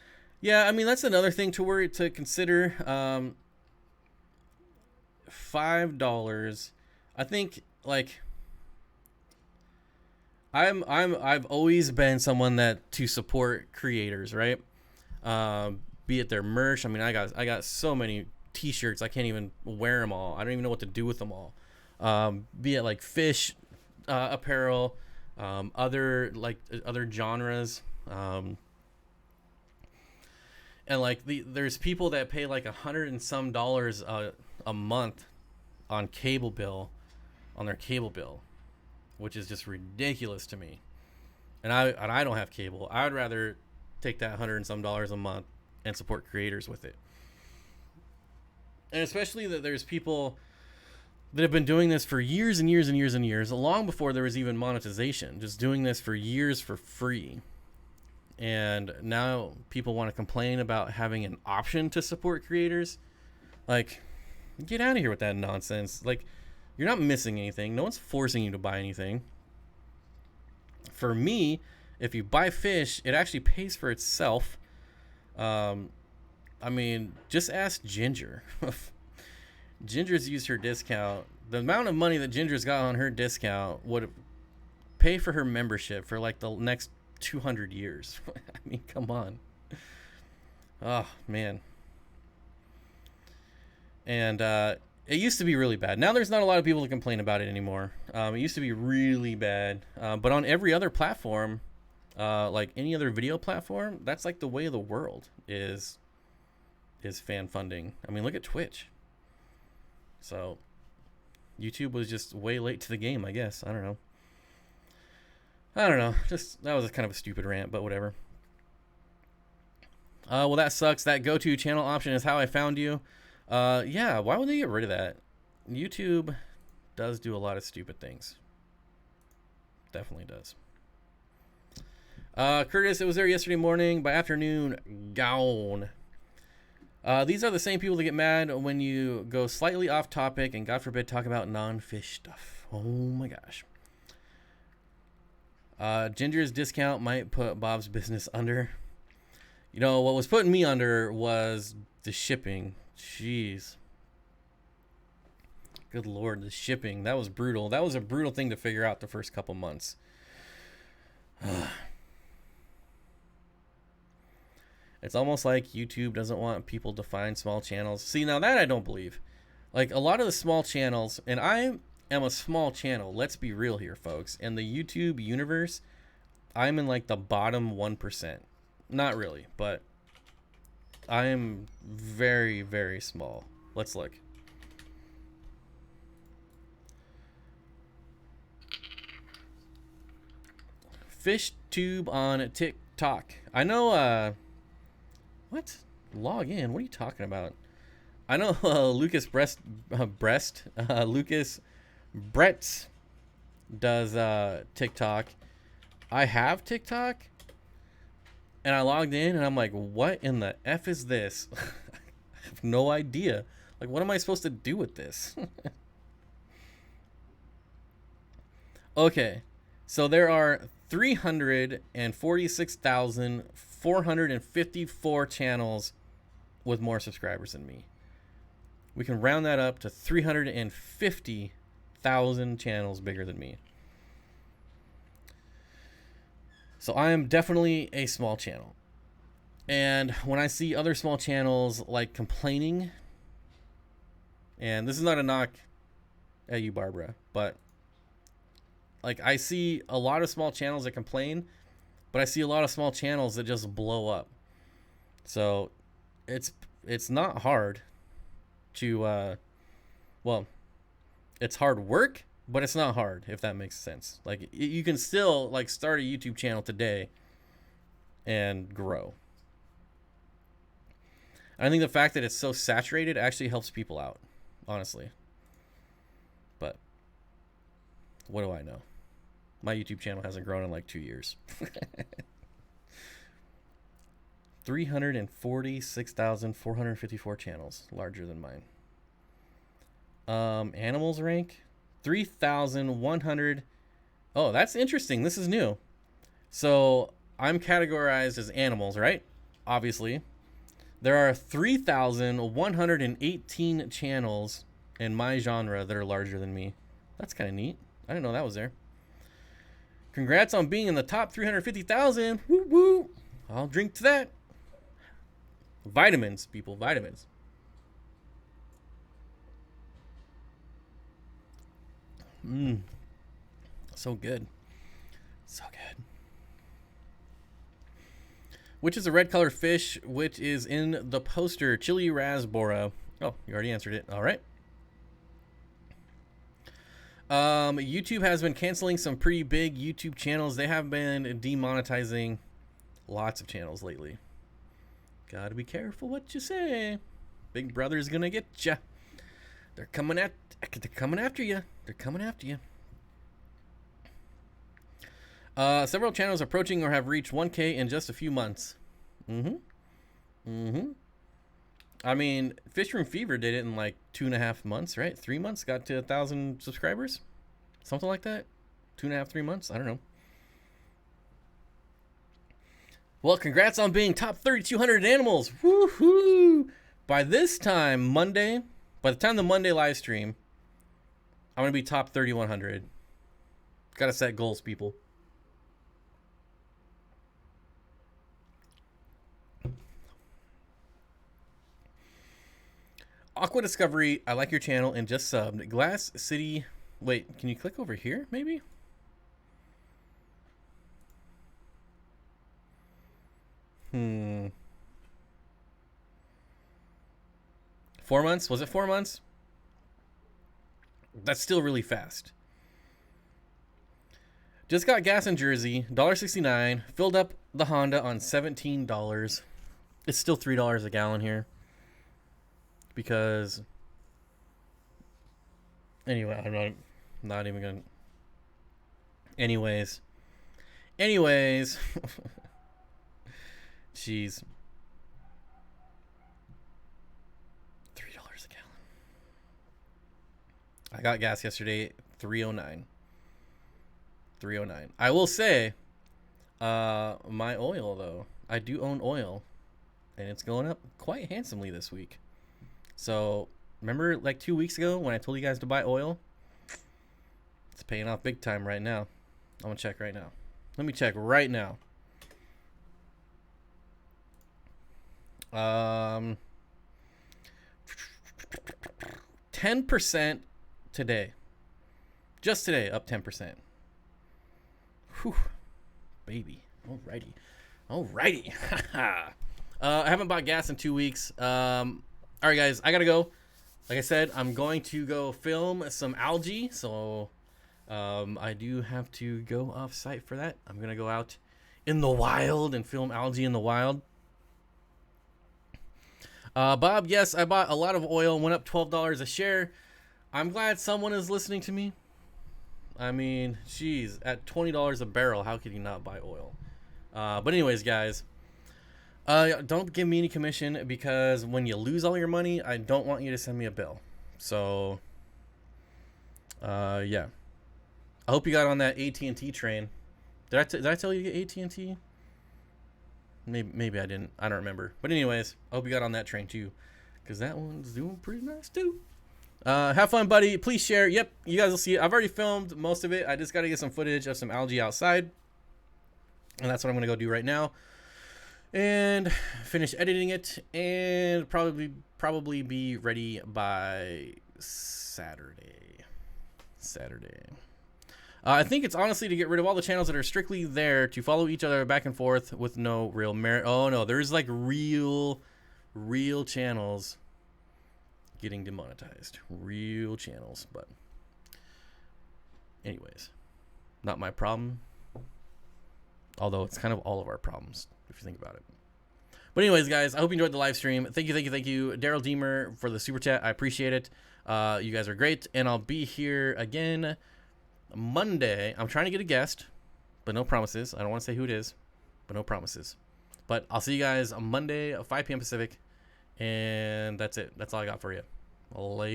Yeah, I mean, that's another thing to consider. $5. I think like I've always been someone that to support creators, right? Be it their merch. I mean, I got so many t-shirts, I can't even wear them all. I don't even know what to do with them all. Be it like fish apparel, other genres, and like there's people that pay like $100 and some a month on their cable bill, which is just ridiculous to me. And I don't have cable. I would rather take that $100 and some a month and support creators with it. And especially that there's people that have been doing this for years and years and years and years, long before there was even monetization, just doing this for years for free. And now people want to complain about having an option to support creators. Like, get out of here with that nonsense. Like, you're not missing anything. No one's forcing you to buy anything. For me, if you buy fish, it actually pays for itself. I mean, just ask Ginger. Ginger's used her discount. The amount of money that Ginger's got on her discount would pay for her membership for like the next 200 years. I mean, come on. Oh, man. And it used to be really bad. Now there's not a lot of people that complain about it anymore. It used to be really bad. But on every other platform, like any other video platform, that's like the way of the world is fan funding. I mean, look at Twitch. So YouTube was just way late to the game, I guess. I don't know. Just that was kind of a stupid rant, but whatever. Well, that sucks. That go-to channel option is how I found you. Yeah, why would they get rid of that? YouTube does do a lot of stupid things. Definitely does. Curtis, it was there yesterday morning. By afternoon, gone. These are the same people that get mad when you go slightly off topic and, God forbid, talk about non-fish stuff. Oh my gosh. Ginger's discount might put Bob's business under. You know, what was putting me under was the shipping. Jeez. Good Lord, the shipping. That was brutal. That was a brutal thing to figure out the first couple months. It's almost like YouTube doesn't want people to find small channels. See, now that I don't believe. Like, a lot of the small channels, and I am a small channel. Let's be real here, folks. In the YouTube universe, I'm in like the bottom 1%. Not really, but I am very, very small. Let's look. FishTube on TikTok. I know, what? Log in? What are you talking about? I know Lucas Lucas Bretz does TikTok. I have TikTok, and I logged in, and I'm like, what in the F is this? I have no idea. Like, what am I supposed to do with this? Okay, so there are 346,454 channels with more subscribers than me. We can round that up to 350,000 channels bigger than me. So I am definitely a small channel. And when I see other small channels like complaining, and this is not a knock at you, Barbara, but like I see a lot of small channels that complain, but I see a lot of small channels that just blow up. So it's not hard to well, it's hard work, but it's not hard, if that makes sense. Like, you can still like start a YouTube channel today and grow. I think the fact that it's so saturated actually helps people out, honestly. But what do I know? My YouTube channel hasn't grown in like 2 years. 346,454 channels, larger than mine. Animals rank 3,100. Oh, that's interesting. This is new. So I'm categorized as animals, right? Obviously. There are 3,118 channels in my genre that are larger than me. That's kind of neat. I didn't know that was there. Congrats on being in the top 350,000. Woo woo. I'll drink to that. Vitamins, people, vitamins. So good. So good. Which is a red color fish, which is in the poster? Chili Rasbora. Oh, you already answered it. All right. YouTube has been canceling some pretty big YouTube channels. They have been demonetizing lots of channels lately. Gotta be careful what you say. Big Brother's gonna get ya. They're coming after you. They're coming after you. Several channels approaching or have reached 1K in just a few months. I mean, Fishroom Fever did it in like 2.5 months, right? 3 months, got to 1,000 subscribers, something like that. 2.5, 3 months. I don't know. Well, congrats on being top 3,200 animals. Woohoo! By this time, Monday, by the time the Monday live stream, I'm going to be top 3,100. Got to set goals, people. Aqua Discovery, I like your channel and just subbed. Glass City, wait, can you click over here, maybe? Hmm. 4 months? Was it 4 months? That's still really fast. Just got gas in Jersey, $1.69. Filled up the Honda on $17. It's still $3 a gallon here. Because, anyway, I'm not even going to. Anyways. Jeez. I got gas yesterday, 309. 309. I will say, my oil though, I do own oil, and it's going up quite handsomely this week. So remember like 2 weeks ago when I told you guys to buy oil? It's paying off big time right now. I'm gonna check right now. Let me check right now. 10% today. Just today, up 10%. Whew. Baby. Alrighty. I haven't bought gas in 2 weeks. Alright, guys, I gotta go. Like I said, I'm going to go film some algae. So, I do have to go off site for that. I'm gonna go out in the wild and film algae in the wild. Bob, yes, I bought a lot of oil, went up $12 a share. I'm glad someone is listening to me. I mean, geez, at $20 a barrel, how could you not buy oil? But anyways, guys, don't give me any commission, because when you lose all your money, I don't want you to send me a bill. So, yeah. I hope you got on that AT&T train. Did I tell you to get AT&T? Maybe I didn't. I don't remember. But anyways, I hope you got on that train too, because that one's doing pretty nice too. Have fun, buddy. Please share. Yep, you guys will see it. I've already filmed most of it. I just got to get some footage of some algae outside, and that's what I'm going to go do right now. And finish editing it, and probably be ready by Saturday. I think it's honestly to get rid of all the channels that are strictly there to follow each other back and forth with no real merit. Oh no, there's like real channels getting demonetized. Real channels, but anyways, not my problem. Although it's kind of all of our problems if you think about it. But anyways, guys, I hope you enjoyed the live stream. Thank you, Daryl Deemer, for the super chat. I appreciate it. You guys are great, and I'll be here again Monday. I'm trying to get a guest, but no promises. I don't want to say who it is, but no promises. But I'll see you guys on Monday at 5 p.m. Pacific, and that's it. That's all I got for you. Later.